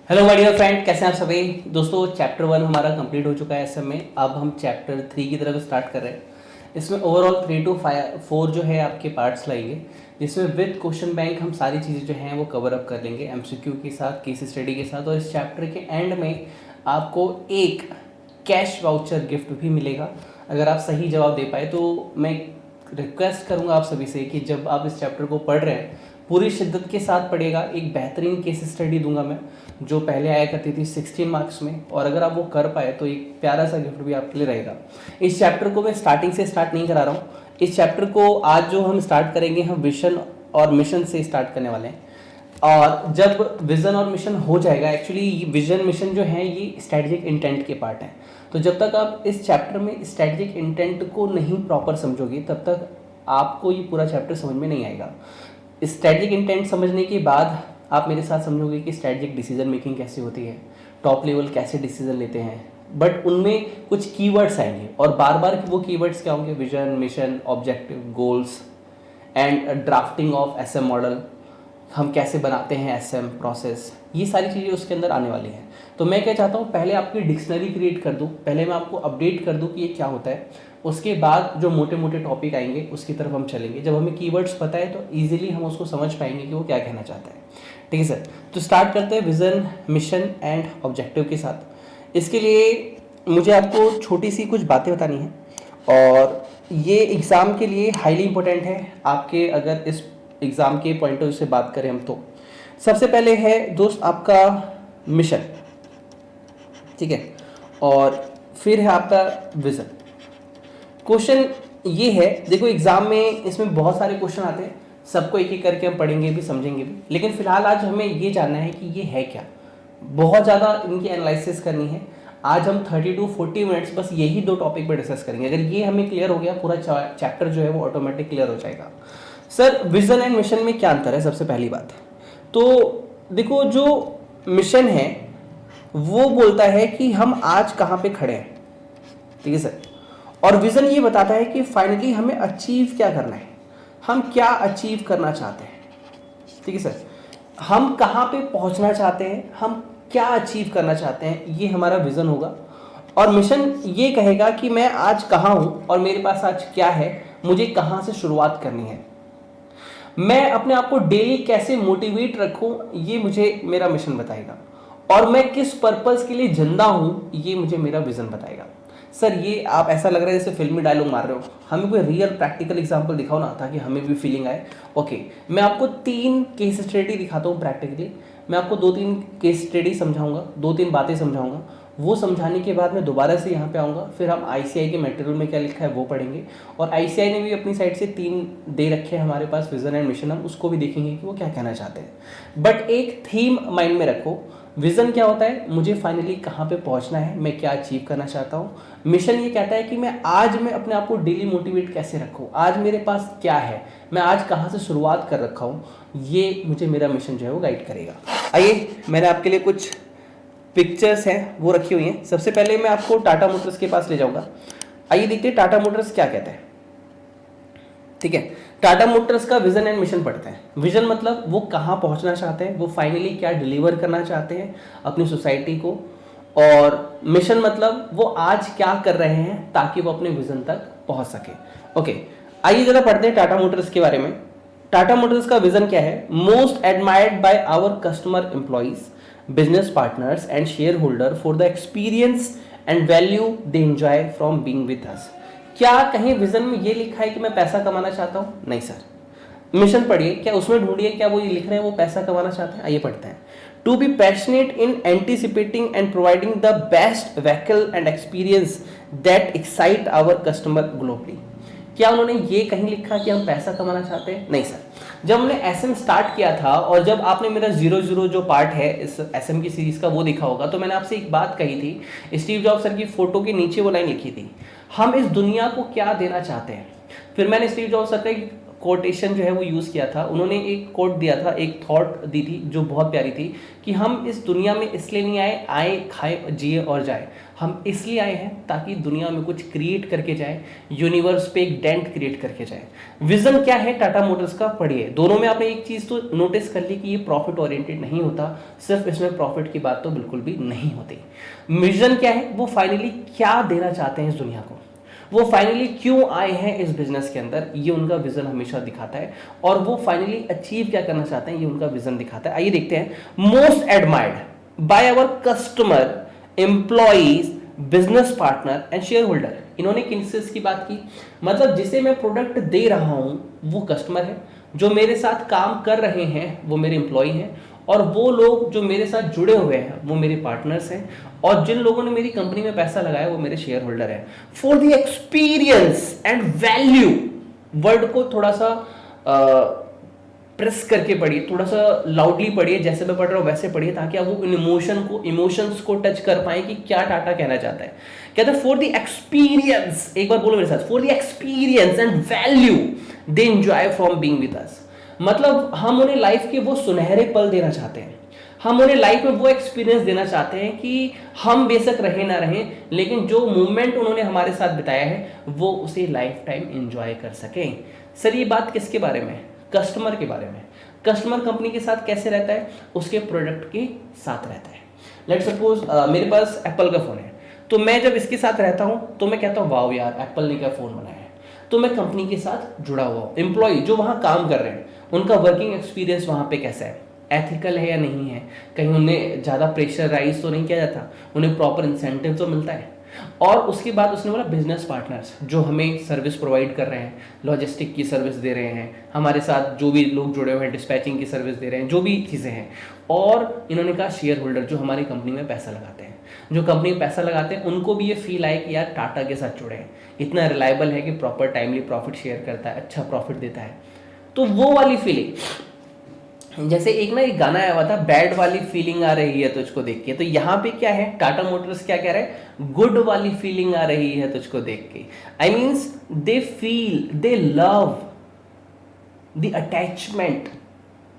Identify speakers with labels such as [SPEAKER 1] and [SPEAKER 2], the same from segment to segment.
[SPEAKER 1] Hello my dear friend, कैसे हैं आप सभी दोस्तों। चैप्टर 1 हमारा कंप्लीट हो चुका है एसएम में। अब हम चैप्टर 3 की तरफ स्टार्ट कर रहे हैं। इसमें ओवरऑल 3 to 4 जो है आपके पार्ट्स लाएंगे, जिसमें विद क्वेश्चन बैंक हम सारी चीज़ें जो हैं वो कवर अप कर लेंगे एमसीक्यू के साथ, केस स्टडी के साथ। और इस चैप्टर के एंड में आपको एक कैश वाउचर गिफ्ट भी मिलेगा अगर आप सही जवाब दे पाए। तो मैं रिक्वेस्ट करूंगा आप सभी से कि जब आप इस चैप्टर को पढ़ रहे हैं पूरी शिद्दत के साथ पढ़िएगा। एक बेहतरीन केस स्टडी दूंगा मैं, जो पहले आया करती थी 16 मार्क्स में, और अगर आप वो कर पाए तो एक प्यारा सा गिफ्ट भी आपके लिए रहेगा। इस चैप्टर को मैं स्टार्टिंग से स्टार्ट नहीं करा रहा हूँ। इस चैप्टर को आज जो हम स्टार्ट करेंगे, हम विजन और मिशन से स्टार्ट करने वाले हैं। और जब विजन और मिशन हो जाएगा, एक्चुअली विजन मिशन जो है ये स्ट्रेटेजिक इंटेंट के पार्ट हैं। तो जब तक आप इस चैप्टर में स्ट्रेटेजिक इंटेंट को नहीं प्रॉपर समझोगे तब तक आपको ये पूरा चैप्टर समझ में नहीं आएगा। स्ट्रेटेजिक इंटेंट समझने के बाद आप मेरे साथ समझोगे कि स्ट्रेटेजिक डिसीजन मेकिंग कैसे होती है, टॉप लेवल कैसे डिसीजन लेते हैं। बट उनमें कुछ कीवर्ड्स आएंगे और बार बार वो कीवर्ड्स क्या होंगे? Vision, mission, objective, goals and drafting of SM model, हम कैसे बनाते हैं एसएम प्रोसेस, ये सारी चीज़ें उसके अंदर आने वाली हैं। तो मैं क्या चाहता हूँ, पहले आपकी डिक्शनरी क्रिएट कर दूँ, पहले मैं आपको अपडेट कर दूँ कि ये क्या होता है। उसके बाद जो मोटे मोटे टॉपिक आएंगे उसकी तरफ हम चलेंगे। जब हमें कीवर्ड्स पता है तो ईजिली हम उसको समझ पाएंगे कि वो क्या कहना चाहता है। ठीक है सर, तो स्टार्ट करते हैं विजन, मिशन एंड ऑब्जेक्टिव के साथ। इसके लिए मुझे आपको छोटी सी कुछ बातें बतानी है और ये एग्ज़ाम के लिए हाईली इंपॉर्टेंट है आपके। अगर इस एग्ज़ाम के पॉइंट ऑफ व्यू से बात करें हम, तो सबसे पहले है दोस्त आपका मिशन, ठीक है, और फिर है आपका विजन। क्वेश्चन ये है, देखो एग्जाम में इसमें बहुत सारे क्वेश्चन आते हैं, सबको एक एक करके हम पढ़ेंगे भी, समझेंगे भी, लेकिन फिलहाल आज हमें ये जानना है कि ये है क्या। बहुत ज़्यादा इनकी एनालिसिस करनी है। आज हम 30 to 40 मिनट्स बस यही दो टॉपिक पर डिस्कस करेंगे। अगर ये हमें क्लियर हो गया, पूरा चैप्टर जो है वो ऑटोमेटिक क्लियर हो जाएगा। सर विजन एंड मिशन में क्या अंतर है? सबसे पहली बात तो देखो, जो मिशन है वो बोलता है कि हम आज कहाँ पे खड़े हैं, ठीक है सर। और विजन ये बताता है कि फाइनली हमें अचीव क्या करना है, हम क्या अचीव करना चाहते हैं, ठीक है सर। हम कहाँ पे पहुँचना चाहते हैं, हम क्या अचीव करना चाहते हैं, ये हमारा विजन होगा। और मिशन ये कहेगा कि मैं आज कहाँ हूँ और मेरे पास आज क्या है, मुझे कहाँ से शुरुआत करनी है, मैं अपने आप को डेली कैसे मोटिवेट रखूं, ये मुझे मेरा मिशन बताएगा। और मैं किस पर्पस के लिए जिंदा हूं, ये मुझे मेरा विजन बताएगा। सर ये आप ऐसा लग रहा है जैसे फिल्मी डायलॉग मार रहे हो, हमें कोई रियल प्रैक्टिकल एग्जांपल दिखाओ ना, ताकि हमें भी फीलिंग आए। ओके, मैं आपको 3 केस स्टडी दिखाता हूँ प्रैक्टिकली। मैं आपको 2-3 केस स्टडी समझाऊंगा, 2-3 बातें समझाऊंगा। वो समझाने के बाद मैं दोबारा से यहाँ पे आऊँगा, फिर हम आईसीआई के मटेरियल में क्या लिखा है वो पढ़ेंगे। और आईसीआई ने भी अपनी साइड से 3 दे रखे हैं हमारे पास, विजन एंड मिशन, हम उसको भी देखेंगे कि वो क्या कहना चाहते हैं। बट एक थीम माइंड में रखो, विजन क्या होता है, मुझे फाइनली कहाँ पे पहुँचना है, मैं क्या अचीव करना चाहता हूँ। मिशन ये कहता है कि मैं अपने आप को डेली मोटिवेट कैसे रखूँ, आज मेरे पास क्या है, मैं आज कहाँ से शुरुआत कर रखा हूँ, ये मुझे मेरा मिशन जो है वो गाइड करेगा। आइए, मैंने आपके लिए कुछ पिक्चर्स हैं वो रखी हुई हैं। सबसे पहले मैं आपको टाटा मोटर्स के पास ले जाऊंगा। आइए देखते हैं टाटा मोटर्स क्या कहते हैं, ठीक है। टाटा मोटर्स का विजन एंड मिशन पढ़ते हैं। विजन मतलब वो कहाँ पहुंचना चाहते हैं, वो फाइनली क्या डिलीवर करना चाहते हैं अपनी सोसाइटी को। और मिशन मतलब वो आज क्या कर रहे हैं ताकि वो अपने विजन तक पहुंच सके। ओके, आइए जरा पढ़ते हैं टाटा मोटर्स के बारे में। टाटा मोटर्स का विजन क्या है? Most admired by our customer, employees, business partners and shareholder for the experience and value they enjoy from being with us। क्या कहीं विजन में ये लिखा है कि मैं पैसा कमाना चाहता हूँ? नहीं सर। मिशन पढ़िए, क्या उसमें ढूंढिए क्या वो ये लिख रहे हैं वो पैसा कमाना चाहते हैं। आइए पढ़ते हैं। To be passionate in anticipating and providing the best vehicle and experience that excite our customer globally. क्या उन्होंने ये कहीं लिखा कि हम पैसा कमाना चाहते हैं? नहीं सर। जब हमने एसएम स्टार्ट किया था और जब आपने मेरा 00 जो पार्ट है इस एसएम की सीरीज का वो देखा होगा, तो मैंने आपसे एक बात कही थी, स्टीव जॉब्स सर की फोटो के नीचे वो लाइन लिखी थी, हम इस दुनिया को क्या देना चाहते हैं। फिर मैंने स्टीव जॉब्स सर का एक कोटेशन जो है वो यूज़ किया था। उन्होंने एक कोट दिया था, एक थॉट दी थी जो बहुत प्यारी थी कि हम इस दुनिया में इसलिए नहीं आए खाए जिए और जाए, हम इसलिए आए हैं ताकि दुनिया में कुछ क्रिएट करके जाए, यूनिवर्स पे एक डेंट क्रिएट करके जाए। विजन क्या है टाटा मोटर्स का, पढ़िए। दोनों में आपने एक चीज़ तो नोटिस कर ली कि ये प्रॉफिट ओरिएंटेड नहीं होता, सिर्फ इसमें प्रॉफिट की बात तो बिल्कुल भी नहीं होती। विजन क्या है, वो फाइनली क्या देना चाहते हैं इस दुनिया को, वो फाइनली क्यों आए हैं इस बिजनेस के अंदर, ये उनका विजन हमेशा दिखाता है। और वो फाइनली अचीव क्या करना चाहते हैं, ये उनका विजन दिखाता है। आइए देखते हैं। Most admired by our customer, employees, business partner and share holder. इन्होंने किन चीज की बात की, मतलब जिसे मैं प्रोडक्ट दे रहा हूं वो कस्टमर है, जो मेरे साथ काम कर रहे हैं वो मेरे एम्प्लॉय हैं, और वो लोग जो मेरे साथ जुड़े हुए हैं वो मेरे पार्टनर्स हैं, और जिन लोगों ने मेरी कंपनी में पैसा लगाया वो मेरे शेयर होल्डर हैं। For the experience and value, word को थोड़ा सा प्रेस करके पढ़िए, थोड़ा सा लाउडली पढ़िए, जैसे मैं पढ़ रहा हूँ वैसे पढ़िए, ताकि आप वो इमोशंस को टच कर पाए कि क्या टाटा कहना चाहता है। कहता है फॉर द एक्सपीरियंस, एक बार बोलो मेरे साथ, for the experience and value they enjoy from being with us. मतलब हम उन्हें लाइफ के वो सुनहरे पल देना चाहते हैं, हम उन्हें लाइफ में वो एक्सपीरियंस देना चाहते हैं कि हम बेशक रहे ना रहें, लेकिन जो मूवमेंट उन्होंने हमारे साथ बिताया है वो उसे लाइफ टाइम एंजॉय कर सकें। सर ये बात किसके बारे में, कस्टमर के बारे में। कस्टमर कंपनी के साथ कैसे रहता है, उसके प्रोडक्ट के साथ रहता है। लेट सपोज मेरे पास एप्पल का फ़ोन है, तो मैं जब इसके साथ रहता हूँ तो मैं कहता हूँ वाओ यार एप्पल ने क्या फ़ोन बनाया है, तो मैं कंपनी के साथ जुड़ा हुआ हूँ। एम्प्लॉय जो वहाँ काम कर रहे हैं उनका वर्किंग एक्सपीरियंस वहाँ पे कैसा है, एथिकल है या नहीं है, कहीं उन्हें ज़्यादा प्रेशराइज तो नहीं किया जाता, उन्हें प्रॉपर इंसेंटिव तो मिलता है। और उसके बाद उसने बोला बिजनेस पार्टनर्स जो हमें सर्विस प्रोवाइड कर रहे हैं, लॉजिस्टिक की सर्विस दे रहे हैं, हमारे साथ जो भी लोग जुड़े हुए हैं डिस्पैचिंग की सर्विस दे रहे हैं, जो भी चीज़ें हैं। और इन्होंने कहा शेयर होल्डर जो हमारी कंपनी में पैसा लगाते हैं, जो कंपनी में पैसा लगाते हैं उनको भी ये फील आए कि यार टाटा के साथ जुड़े हैं, इतना रिलायबल है कि प्रॉपर टाइमली प्रॉफिट शेयर करता है, अच्छा प्रॉफिट देता है। तो वो वाली फीलिंग, जैसे एक ना एक गाना आया हुआ था, बैड वाली फीलिंग आ रही है तुझको देख के, तो यहाँ पे क्या है टाटा मोटर्स क्या कह रहे हैं, गुड वाली फीलिंग आ रही है तुझको देख के। I means they feel, they love the attachment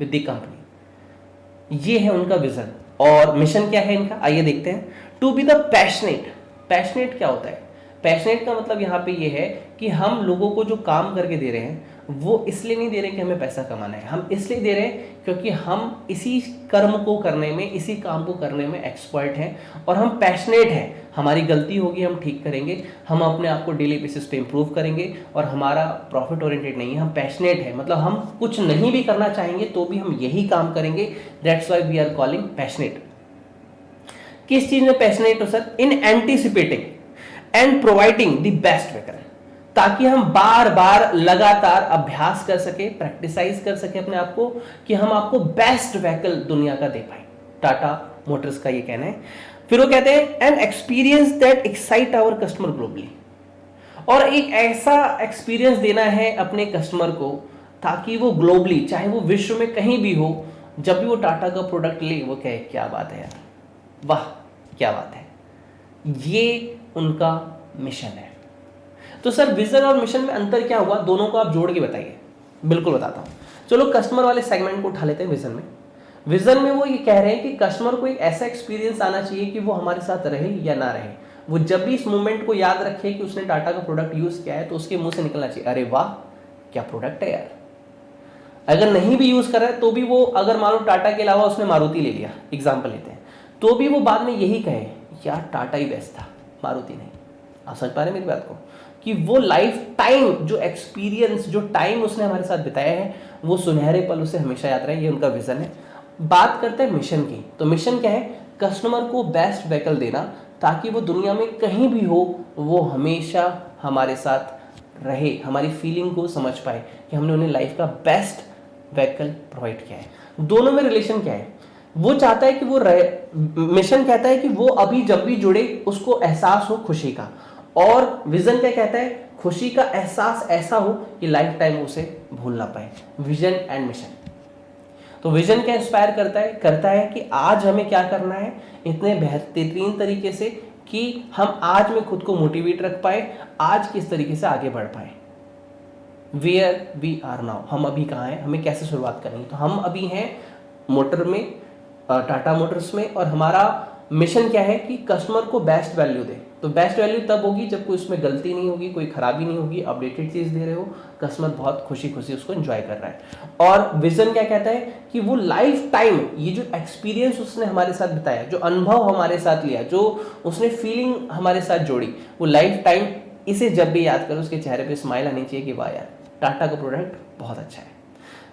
[SPEAKER 1] with the company. ये है उनका विजन। और मिशन क्या है इनका, आइए देखते हैं। To be the passionate. Passionate क्या होता है, पैशनेट का मतलब यहाँ पे ये है कि हम लोगों को जो काम करके दे रहे हैं वो इसलिए नहीं दे रहे कि हमें पैसा कमाना है, हम इसलिए दे रहे हैं क्योंकि हम इसी कर्म को करने में, इसी काम को करने में एक्सपर्ट हैं और हम पैशनेट हैं। हमारी गलती होगी हम ठीक करेंगे, हम अपने आप को डेली बेसिस पे इम्प्रूव करेंगे, और हमारा प्रॉफिट ओरिएंटेड नहीं है, हम पैशनेट है, मतलब हम कुछ नहीं भी करना चाहेंगे तो भी हम यही काम करेंगे। That's why we are calling passionate. किस चीज में पैशनेट हो sir, in anticipating and providing the best vehicle, ताकि हम बार बार लगातार अभ्यास कर सके, प्रैक्टिसाइज कर सके अपने आप को कि हम आपको बेस्ट व्हीकल दुनिया का दे पाए। टाटा मोटर्स का ये कहना है। फिर वो कहते हैं an experience that excite our customer globally, और एक ऐसा एक्सपीरियंस देना है अपने कस्टमर को ताकि वो ग्लोबली, चाहे वो विश्व में कहीं भी हो, जब भी वो टाटा का प्रोडक्ट ले वो कहे क्या बात है यार, वाह क्या बात है। ये उनका मिशन है। तो सर विजन और मिशन में अंतर क्या हुआ, दोनों को आप जोड़ के बताइए। बिल्कुल बताता हूँ। चलो कस्टमर वाले सेगमेंट को उठा लेते हैं। विजन में, विजन में वो ये कह रहे हैं कि कस्टमर को एक ऐसा एक्सपीरियंस आना चाहिए कि वो हमारे साथ रहे या ना रहे, वो जब भी इस मोमेंट को याद रखे कि उसने टाटा का प्रोडक्ट यूज किया है तो उसके मुंह से निकलना चाहिए अरे वाह क्या प्रोडक्ट है यार। अगर नहीं भी यूज कर रहा है तो भी वो, अगर मान लो टाटा के अलावा उसने मारुति ले लिया, एग्जाम्पल लेते हैं, तो भी वो बाद में यही कहे यार टाटा ही बेस्ट था, मारुति नहीं। आप समझ पा रहे हैं मेरी बात को, कि वो लाइफ टाइम जो एक्सपीरियंस, जो टाइम उसने हमारे साथ बिताया है, वो सुनहरे पल उसे हमेशा याद रहे। ये उनका विजन है। बात करते हैं मिशन की, तो मिशन क्या है, कस्टमर को बेस्ट व्हीकल देना ताकि वो दुनिया में कहीं भी हो वो हमेशा हमारे साथ रहे, हमारी फीलिंग को समझ पाए कि हमने उन्हें लाइफ का बेस्ट व्हीकल प्रोवाइड किया है। दोनों में रिलेशन क्या है, वो चाहता है कि वो रहे, मिशन कहता है कि वो अभी जब भी जुड़े उसको एहसास हो खुशी का, और विजन क्या कहता है, खुशी का एहसास ऐसा हो कि लाइफ टाइम उसे भूल ना पाए। Vision and mission. तो विजन क्या इंस्पायर करता है कि आज हमें क्या करना है इतने बेहतरीन तरीके से कि हम आज में खुद को मोटिवेट रख पाए, आज किस तरीके से आगे बढ़ पाए। वेयर वी आर नाउ, हम अभी कहाँ हैं, हमें कैसे शुरुआत करनी है। तो हम अभी हैं मोटर में, टाटा मोटर्स में, और हमारा मिशन क्या है कि कस्टमर को बेस्ट वैल्यू दे। तो बेस्ट वैल्यू तब होगी जब कोई उसमें गलती नहीं होगी, कोई खराबी नहीं होगी, अपडेटेड चीज़ दे रहे हो, कस्टमर बहुत खुशी खुशी उसको एंजॉय कर रहा है। और विजन क्या कहता है कि वो लाइफ टाइम ये जो एक्सपीरियंस उसने हमारे साथ बिताया, जो अनुभव हमारे साथ लिया, जो उसने फीलिंग हमारे साथ जोड़ी, वो लाइफ टाइम इसे जब भी याद करो उसके चेहरे पे स्माइल आनी चाहिए कि वाह यार टाटा का प्रोडक्ट बहुत अच्छा है।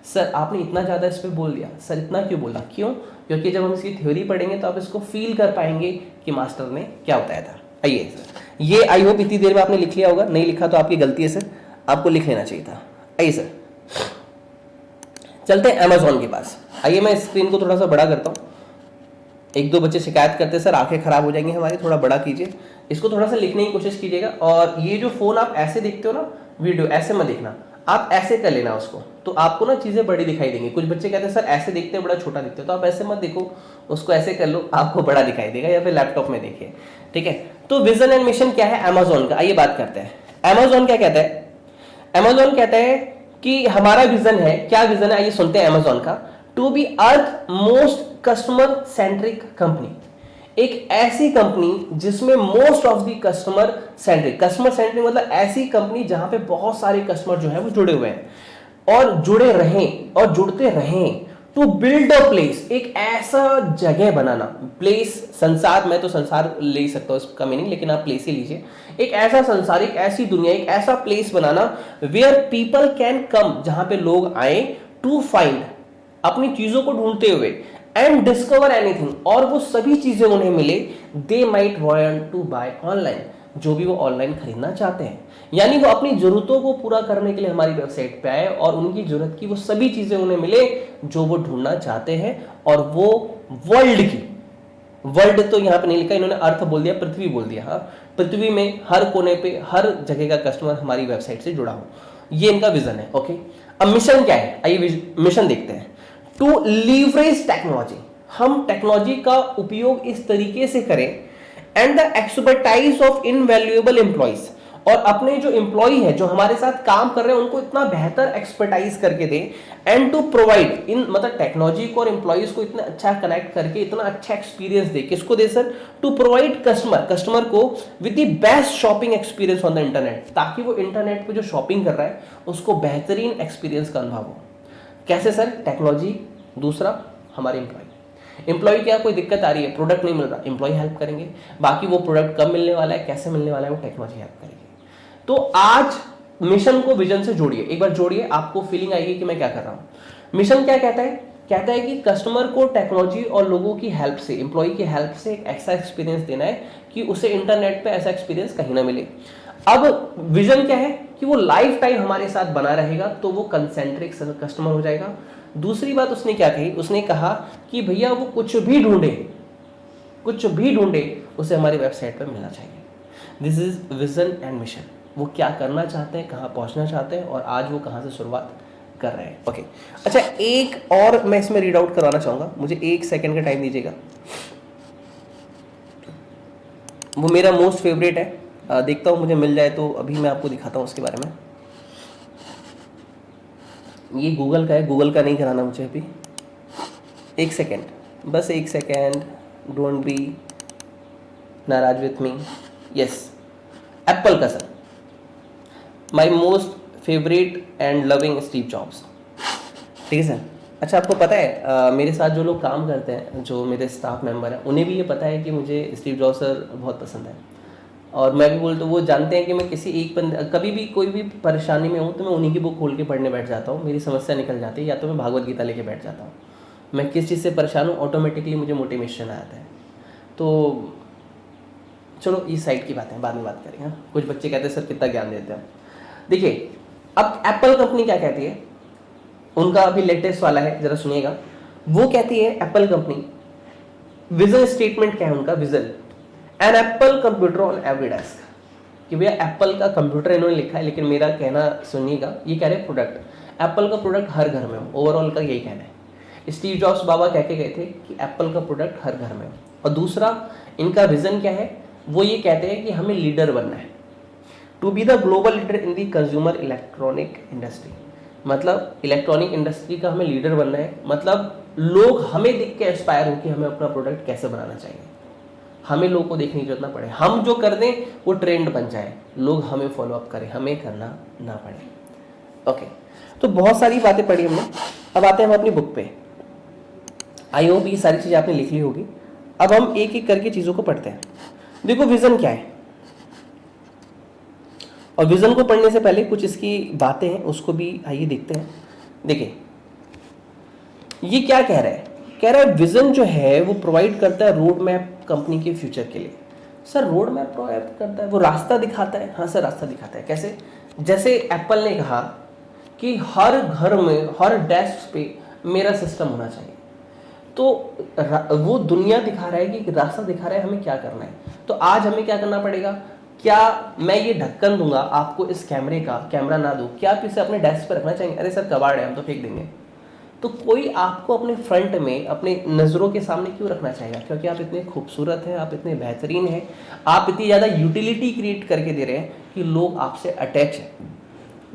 [SPEAKER 1] सर आपने इतना ज़्यादा इस पर बोल दिया, सर इतना क्यों बोला, क्यों? क्योंकि जब हम इसकी थ्योरी पढ़ेंगे तो आप इसको फील कर पाएंगे कि मास्टर ने क्या बताया था। आइए सर, ये आई होप इतनी देर में आपने लिख लिया होगा, नहीं लिखा तो आपकी गलती है सर, आपको लिख लेना चाहिए था। आइए सर चलते हैं अमेजोन के पास। आइए मैं स्क्रीन को थोड़ा सा बड़ा करता हूँ। एक दो बच्चे शिकायत करते हैं सर आंखें खराब हो जाएंगी हमारी, थोड़ा बड़ा कीजिए, इसको थोड़ा सा लिखने की कोशिश कीजिएगा। और ये जो फोन आप ऐसे देखते हो ना, वीडियो ऐसे मत देखना, आप ऐसे कर लेना उसको, तो आपको ना चीज़ें बड़ी दिखाई देंगी। कुछ बच्चे कहते हैं सर ऐसे देखते हैं बड़ा छोटा दिखते हो, तो आप ऐसे मत देखो, उसको ऐसे कर लो, आपको बड़ा दिखाई देगा, या फिर लैपटॉप में देखिए, ठीक है। तो विजन एंड मिशन क्या है अमेजोन का, आइए बात करते हैं। अमेजोन क्या कहता है? अमेजोन कहता है कि हमारा विजन है, क्या विजन है आइए सुनते हैं अमेजोन का। To be earth most customer centric company, एक ऐसी कंपनी जिसमें most of the customer centric, customer centric मतलब ऐसी कंपनी जहां पे बहुत सारे कस्टमर जो है वो जुड़े हुए हैं और जुड़े रहें और जुड़ते रहें। टू बिल्ड अ प्लेस, एक ऐसा जगह बनाना, प्लेस संसार, मैं तो संसार ले सकता हूं इसका मीनिंग, लेकिन आप प्लेस ही लीजिए। एक ऐसा संसार, एक ऐसी दुनिया, एक ऐसा प्लेस बनाना वेयर पीपल कैन कम, जहां पे लोग आए, टू फाइंड, अपनी चीजों को ढूंढते हुए, एंड डिस्कवर एनीथिंग, और वो सभी चीजें उन्हें मिले, they might want to buy online, जो भी वो ऑनलाइन खरीदना चाहते हैं। यानी वो अपनी जरूरतों को पूरा करने के लिए हमारी वेबसाइट पे आए और उनकी जरूरत की वो सभी चीजें उन्हें मिले जो वो ढूंढना चाहते हैं। और वो वर्ल्ड की, वर्ल्ड तो यहाँ पे नहीं लिखा इन्होंने, अर्थ बोल दिया, पृथ्वी बोल दिया, हाँ, पृथ्वी में हर कोने पे हर जगह का कस्टमर हमारी वेबसाइट से जुड़ा हो, ये इनका विजन है। ओके, अब मिशन क्या है, आइए मिशन देखते हैं। टू लीवरेज टेक्नोलॉजी, हम टेक्नोलॉजी का उपयोग इस तरीके से करें, and the expertise of invaluable employees, और अपने जो एम्प्लॉय है जो हमारे साथ काम कर रहे हैं उनको इतना बेहतर एक्सपर्टाइज करके दे, एंड टू प्रोवाइड इन, मतलब टेक्नोलॉजी को और एम्प्लॉयज को इतना अच्छा कनेक्ट करके इतना अच्छा एक्सपीरियंस दे, किसको दे सर? टू प्रोवाइड कस्टमर को with the best shopping experience on the internet, ताकि वो इंटरनेट पे जो शॉपिंग कर रहा है उसको बेहतरीन एक्सपीरियंस का अनुभव हो। कैसे सर? टेक्नोलॉजी, दूसरा हमारे एम्प्लॉय क्या कोई दिक्कत आ रही है, प्रोडक्ट नहीं मिल रहा, एम्प्लॉय हेल्प करेंगे, बाकी वो प्रोडक्ट कब मिलने वाला है, कैसे मिलने वाला है, वो टेक्नोलॉजी हेल्प करेगी। तो आज मिशन को विजन से जोड़िए, एक बार जोड़िए, आपको फीलिंग आएगी कि मैं क्या कर रहा हूं। मिशन क्या कहता है? कहता है कि कस्टमर को टेक्नोलॉजी और लोगों की हेल्प से, एम्प्लॉय की हेल्प से एक ऐसा एक्सपीरियंस देना है कि उसे इंटरनेट पे ऐसा एक्सपीरियंस कहीं ना मिले। अब विजन क्या है कि वो लाइफ टाइम हमारे साथ बना रहेगा, तो वो कंसेंट्रिक कस्टमर हो जाएगा। दूसरी बात उसने क्या कही, उसने कहा कि भैया वो कुछ भी ढूंढे उसे हमारी वेबसाइट पर मिलना चाहिए। This is vision and mission, वो क्या करना चाहते हैं, कहाँ पहुंचना चाहते हैं, और आज वो कहाँ से शुरुआत कर रहे हैं। ओके, अच्छा एक और मैं इसमें रीड आउट करवाना चाहूंगा, मुझे 1 सेकंड का टाइम दीजिएगा, वो मेरा मोस्ट फेवरेट है, देखता हूँ मुझे मिल जाए तो अभी मैं आपको दिखाता हूँ उसके बारे में। ये गूगल का है, गूगल का नहीं कराना मुझे अभी, 1 सेकेंड, बस 1 सेकेंड, डोंट बी नाराज विथ मी। यस, एप्पल का sir, my most favourite and loving Steve jobs, ठीक है सर। अच्छा आपको पता है मेरे साथ जो लोग काम करते हैं, जो मेरे स्टाफ मेंबर हैं, उन्हें भी ये पता है कि मुझे स्टीव जॉब्स सर बहुत पसंद है, और मैं भी बोलता हूँ, वो जानते हैं कि मैं किसी एक बंदे, कभी भी कोई भी परेशानी में हूँ तो मैं उन्हीं की बुक खोल के पढ़ने बैठ जाता हूँ, मेरी समस्या निकल जाती है, या तो मैं भागवत गीता लेके बैठ जाता हूँ। मैं किस चीज़ से परेशान हूँ, ऑटोमेटिकली मुझे मोटिवेशन आता है। तो चलो इस साइड की बातें बाद में बात करेंगे। कुछ बच्चे कहते हैं सर कितना ज्ञान देते हैं। देखिए अब एप्पल कंपनी क्या कहती है, उनका अभी लेटेस्ट वाला है, जरा सुनिएगा। वो कहती है एप्पल कंपनी, विजन स्टेटमेंट क्या है उनका, vision an Apple computer on every desk, कि भैया एप्पल का कंप्यूटर इन्होंने लिखा है, लेकिन मेरा कहना सुनिएगा, ये कह रहे हैं प्रोडक्ट, एप्पल का प्रोडक्ट हर घर में हो, ओवरऑल का यही कहना है। स्टीव जॉब्स बाबा कह के गए थे कि एप्पल का प्रोडक्ट हर घर में हो। और दूसरा इनका विजन क्या है, वो ये कहते हैं कि हमें लीडर बनना है, to be the global leader in the consumer electronic industry, मतलब इलेक्ट्रॉनिक इंडस्ट्री का हमें लीडर बनना है, मतलब लोग हमें देख के इंस्पायर हो कि हमें अपना प्रोडक्ट कैसे बनाना चाहिए, हमें लोगों को देखने की जरूरत ना पड़े, हम जो कर दें वो ट्रेंड बन जाए, लोग हमें फॉलो अप करें, हमें करना ना पड़े। ओके, तो बहुत सारी बातें पढ़ी हमने। अब आते हैं हम अपनी बुक पे। आई होप ये सारी चीज़ें आपने लिख ली होगी। अब हम एक एक करके चीज़ों को पढ़ते हैं। देखो विजन क्या है, और विजन को पढ़ने से पहले कुछ इसकी बातें हैं उसको भी आइए देखते हैं। देखिए ये क्या कह रहा है, कह रहा है विजन जो है वो प्रोवाइड करता है रोड मैप कंपनी के फ्यूचर के लिए। सर रोड मैप प्रोवाइड करता है, वो रास्ता दिखाता है? हाँ सर रास्ता दिखाता है। कैसे? जैसे एप्पल ने कहा कि हर घर में हर डेस्क पे मेरा सिस्टम होना चाहिए, तो वो दुनिया दिखा रहा है कि रास्ता दिखा रहा है हमें क्या करना है। तो आज हमें क्या करना पड़ेगा, क्या मैं ये ढक्कन दूंगा आपको इस कैमरे का, कैमरा ना दूं, क्या आप इसे अपने डेस्क पर रखना चाहेंगे? अरे सर कबाड़ है हम तो फेंक देंगे। तो कोई आपको अपने फ्रंट में अपने नज़रों के सामने क्यों रखना चाहेगा? क्योंकि आप इतने खूबसूरत हैं, आप इतने बेहतरीन हैं, आप इतनी ज़्यादा यूटिलिटी क्रिएट करके दे रहे हैं कि लोग आपसे अटैच हैं,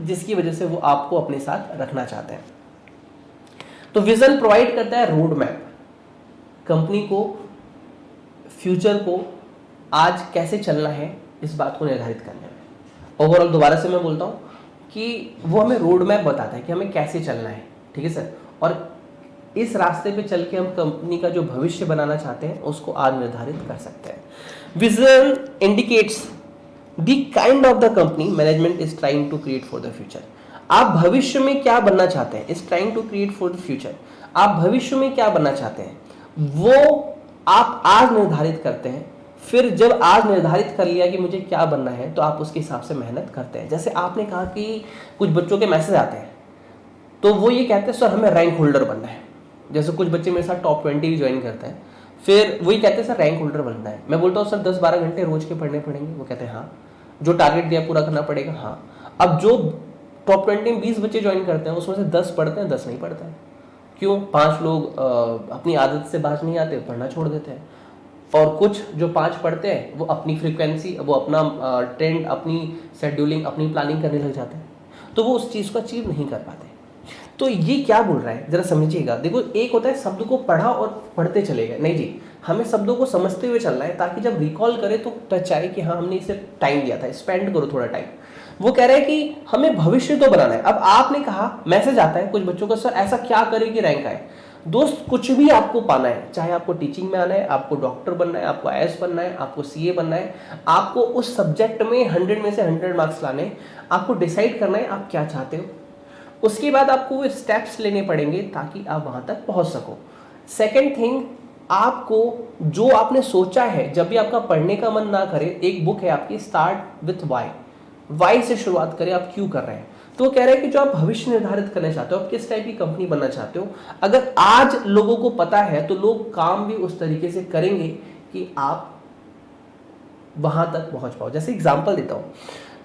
[SPEAKER 1] जिसकी वजह से वो आपको अपने साथ रखना चाहते हैं। तो विजन प्रोवाइड करता है रोड मैप कंपनी को, फ्यूचर को आज कैसे चलना है इस बात को निर्धारित करने में। ओवरऑल दोबारा से मैं बोलता हूँ कि वो हमें रोड मैप बताता है कि हमें कैसे चलना है, ठीक है सर, और इस रास्ते पे चल के हम कंपनी का जो भविष्य बनाना चाहते हैं उसको आज निर्धारित कर सकते हैं। Vision indicates the kind of the company management is trying to create for the future. आप भविष्य में क्या बनना चाहते हैं, is trying to create for the future, आप भविष्य में क्या बनना चाहते हैं वो आप आज निर्धारित करते हैं। फिर जब आज निर्धारित कर लिया कि मुझे क्या बनना है तो आप उसके हिसाब से मेहनत करते हैं। जैसे आपने कहा कि कुछ बच्चों के मैसेज आते हैं तो वो ये कहते हैं सर हमें रैंक होल्डर बनना है। जैसे कुछ बच्चे मेरे साथ टॉप 20 भी ज्वाइन करते हैं, फिर वही कहते हैं सर रैंक होल्डर बनना है। मैं बोलता हूँ सर 10-12 घंटे रोज के पढ़ने पड़ेंगे? वो कहते हैं हाँ। जो टारगेट दिया पूरा करना पड़ेगा? हाँ। अब जो टॉप 20 में 20 बच्चे ज्वाइन करते हैं उसमें से 10 पढ़ते हैं, 10 नहीं पढ़ते हैं। क्यों? 5 लोग अपनी आदत से बाज नहीं आते, पढ़ना छोड़ देते हैं, और कुछ जो 5 पढ़ते हैं वो अपनी फ्रीक्वेंसी, वो अपना ट्रेंड, अपनी शेड्यूलिंग, अपनी प्लानिंग करने लग जाते हैं, तो वो उस चीज़ को अचीव नहीं कर पाते। तो ये क्या बोल रहा है जरा समझिएगा। देखो एक होता है शब्द को पढ़ा और पढ़ते चले गए, नहीं जी, हमें शब्दों को समझते हुए चलना है ताकि जब रिकॉल करें तो टच आए कि हाँ हमने इसे टाइम दिया था, स्पेंड करो थोड़ा टाइम। वो कह रहा है कि हमें भविष्य तो बनाना है। अब आपने कहा, मैसेज आता है कुछ बच्चों का, सर ऐसा क्या करें कि रैंक आए। दोस्त कुछ भी आपको पाना है, चाहे आपको टीचिंग में आना है, आपको डॉक्टर बनना है, आपको आईएएस बनना है, आपको सीए बनना है, आपको उस सब्जेक्ट में 100 में से 100 मार्क्स लाने, आपको डिसाइड करना है आप क्या चाहते हो। उसके बाद आपको वो स्टेप्स लेने पड़ेंगे ताकि आप वहां तक पहुंच सको। सेकेंड थिंग, आपको जो आपने सोचा है, जब भी आपका पढ़ने का मन ना करे, एक बुक है आपकी स्टार्ट विथ वाई से शुरुआत करें, आप क्यों कर रहे हैं। तो वो कह रहे हैं कि जो आप भविष्य निर्धारित करना चाहते हो, आप किस टाइप की कंपनी बनना चाहते हो, अगर आज लोगों को पता है तो लोग काम भी उस तरीके से करेंगे कि आप वहां तक पहुंच पाओ। जैसे एग्जांपल देता हूं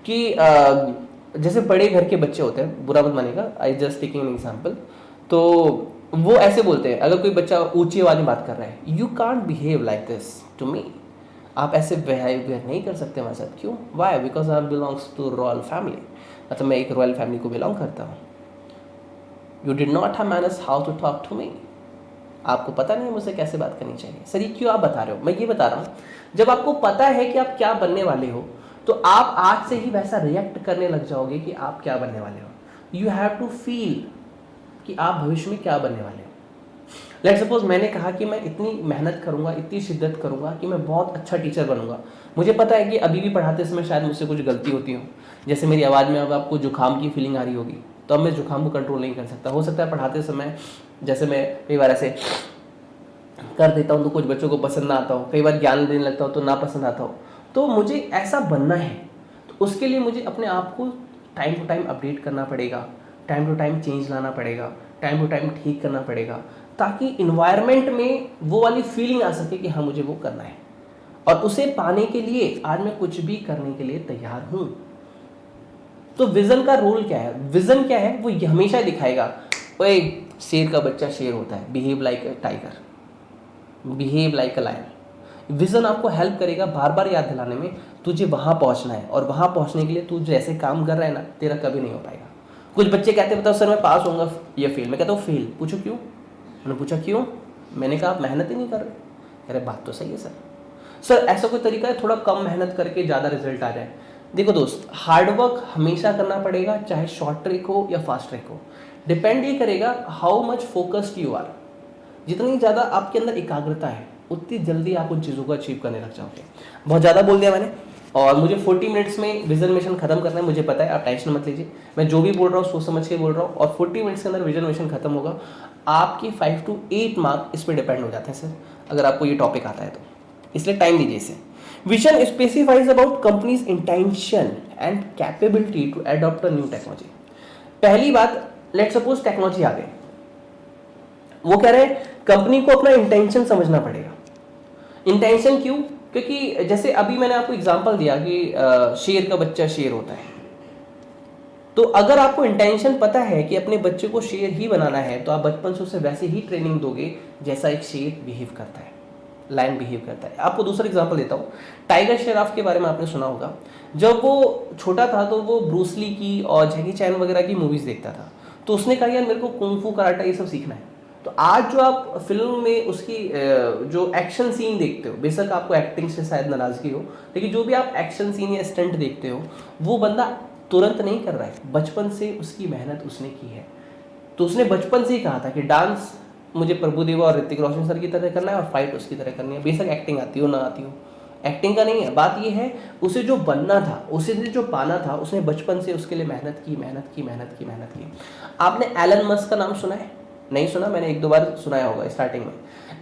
[SPEAKER 1] कि जैसे बड़े घर के बच्चे होते हैं, बुरा मत मानिएगा, I just taking an example, तो वो ऐसे बोलते हैं, अगर कोई बच्चा ऊंची आवाज में बात कर रहा है, you can't behave like this to me, आप ऐसे बिहेवियर नहीं कर सकते हमारे साथ। क्यों? Why? Because I belongs to royal family, मतलब मैं एक रॉयल फैमिली को बिलोंग करता हूँ। You did not have manners how to talk to me, आपको पता नहीं मुझसे कैसे बात करनी चाहिए। सर ये क्यों आप बता रहे हो? मैं ये बता रहा हूँ, जब आपको पता है कि आप क्या बनने वाले हो तो आप आज से ही वैसा रिएक्ट करने लग जाओगे कि आप क्या बनने वाले हो। यू हैव टू फील कि आप भविष्य में क्या बनने वाले हो। लेट्स सपोज मैंने कहा कि मैं इतनी मेहनत करूंगा, इतनी शिद्दत करूंगा कि मैं बहुत अच्छा टीचर बनूंगा। मुझे पता है कि अभी भी पढ़ाते समय शायद मुझसे कुछ गलती होती हो, जैसे मेरी आवाज़ में अब आपको जुकाम की फीलिंग आ रही होगी, तो अब मैं जुकाम को कंट्रोल नहीं कर सकता। हो सकता है पढ़ाते समय जैसे मैं कई बार ऐसे कर देता हूँ तो कुछ बच्चों को पसंद ना आता हो, कई बार ज्ञान देने लगता हो तो ना पसंद आता हो। तो मुझे ऐसा बनना है, तो उसके लिए मुझे अपने आप को टाइम टू टाइम अपडेट करना पड़ेगा, टाइम टू टाइम चेंज लाना पड़ेगा, टाइम टू टाइम ठीक करना पड़ेगा, ताकि इन्वायरमेंट में वो वाली फीलिंग आ सके कि हाँ मुझे वो करना है। और उसे पाने के लिए आज मैं कुछ भी करने के लिए तैयार हूँ। तो विजन का रोल क्या है? विजन क्या है? वो हमेशा दिखाएगा, ओए शेर का बच्चा शेर होता है, behave like a tiger, behave like a lion. Vision आपको हेल्प करेगा बार बार याद दिलाने में तुझे वहाँ पहुँचना है, और वहाँ पहुँचने के लिए तू जैसे काम कर रहा है ना, तेरा कभी नहीं हो पाएगा। कुछ बच्चे कहते हैं बताओ सर मैं पास होऊंगा या फेल। मैं कहता हूँ फेल। पूछो क्यों? मैंने पूछा क्यों? मैंने कहा आप मेहनत ही नहीं कर रहे। अरे बात तो सही है सर। सर ऐसा कोई तरीका है थोड़ा कम मेहनत करके ज़्यादा रिजल्ट आ जाए? देखो दोस्त, हार्डवर्क हमेशा करना पड़ेगा, चाहे शॉर्ट ट्रिक हो या फास्ट ट्रिक हो। डिपेंड ये करेगा how much focused you are. जितनी ज़्यादा आपके अंदर एकाग्रता है उतनी जल्दी आप उन चीज़ों को अचीव करने लग जाओगे। बहुत ज़्यादा बोल दिया मैंने, और मुझे 40 मिनट्स में विजन मिशन खत्म करना है, मुझे पता है, आप टेंशन मत लीजिए। मैं जो भी बोल रहा हूँ सोच समझ के बोल रहा हूँ, और 40 मिनट्स के अंदर विजन मिशन खत्म होगा। आपकी 5 to 8 मार्क इस पर डिपेंड हो जाते हैं सर, अगर आपको ये टॉपिक आता है तो, इसलिए टाइम दीजिए इसे। Vision specifies about company's intention and capability to adopt a new technology. पहली बात, लेट सपोज टेक्नोलॉजी आ गई, वो कह रहे हैं कंपनी को अपना इंटेंशन समझना पड़ेगा। इंटेंशन क्यों? क्योंकि जैसे अभी मैंने आपको एग्जांपल दिया कि शेर का बच्चा शेर होता है, तो अगर आपको इंटेंशन पता है कि अपने बच्चे को शेर ही बनाना है, तो आप बचपन से उसे वैसे ही ट्रेनिंग दोगे जैसा एक शेर बिहेव करता है, लायन बिहेव करता है। आपको दूसरा एग्जांपल देता हूँ, टाइगर श्रॉफ के बारे में आपने सुना होगा। जब वो छोटा था तो वो ब्रूस ली की और जैकी चैन वगैरह की मूवीज़ देखता था, तो उसने कहा यार मेरे को कुंग फू कराटा ये सब सीखना है। तो आज जो आप फिल्म में उसकी जो एक्शन सीन देखते हो, बेशक आपको एक्टिंग से शायद नाराज़गी हो, लेकिन जो भी आप एक्शन सीन या स्टंट देखते हो, वो बंदा तुरंत नहीं कर रहा है, बचपन से उसकी मेहनत उसने की है। तो उसने बचपन से ही कहा था कि डांस मुझे प्रभुदेवा और ऋतिक रोशन सर की तरह करना है और फाइट उसकी तरह करनी है, बेशक एक्टिंग आती हो ना आती हो। एक्टिंग का नहीं है, बात ये है उसे जो बनना था, उसे जो पाना था, उसने बचपन से उसके लिए मेहनत की, मेहनत की, मेहनत की, मेहनत की। आपने एलन मस्क का नाम सुना है? नहीं सुना? मैंने 1-2 बार सुनाया होगा स्टार्टिंग में।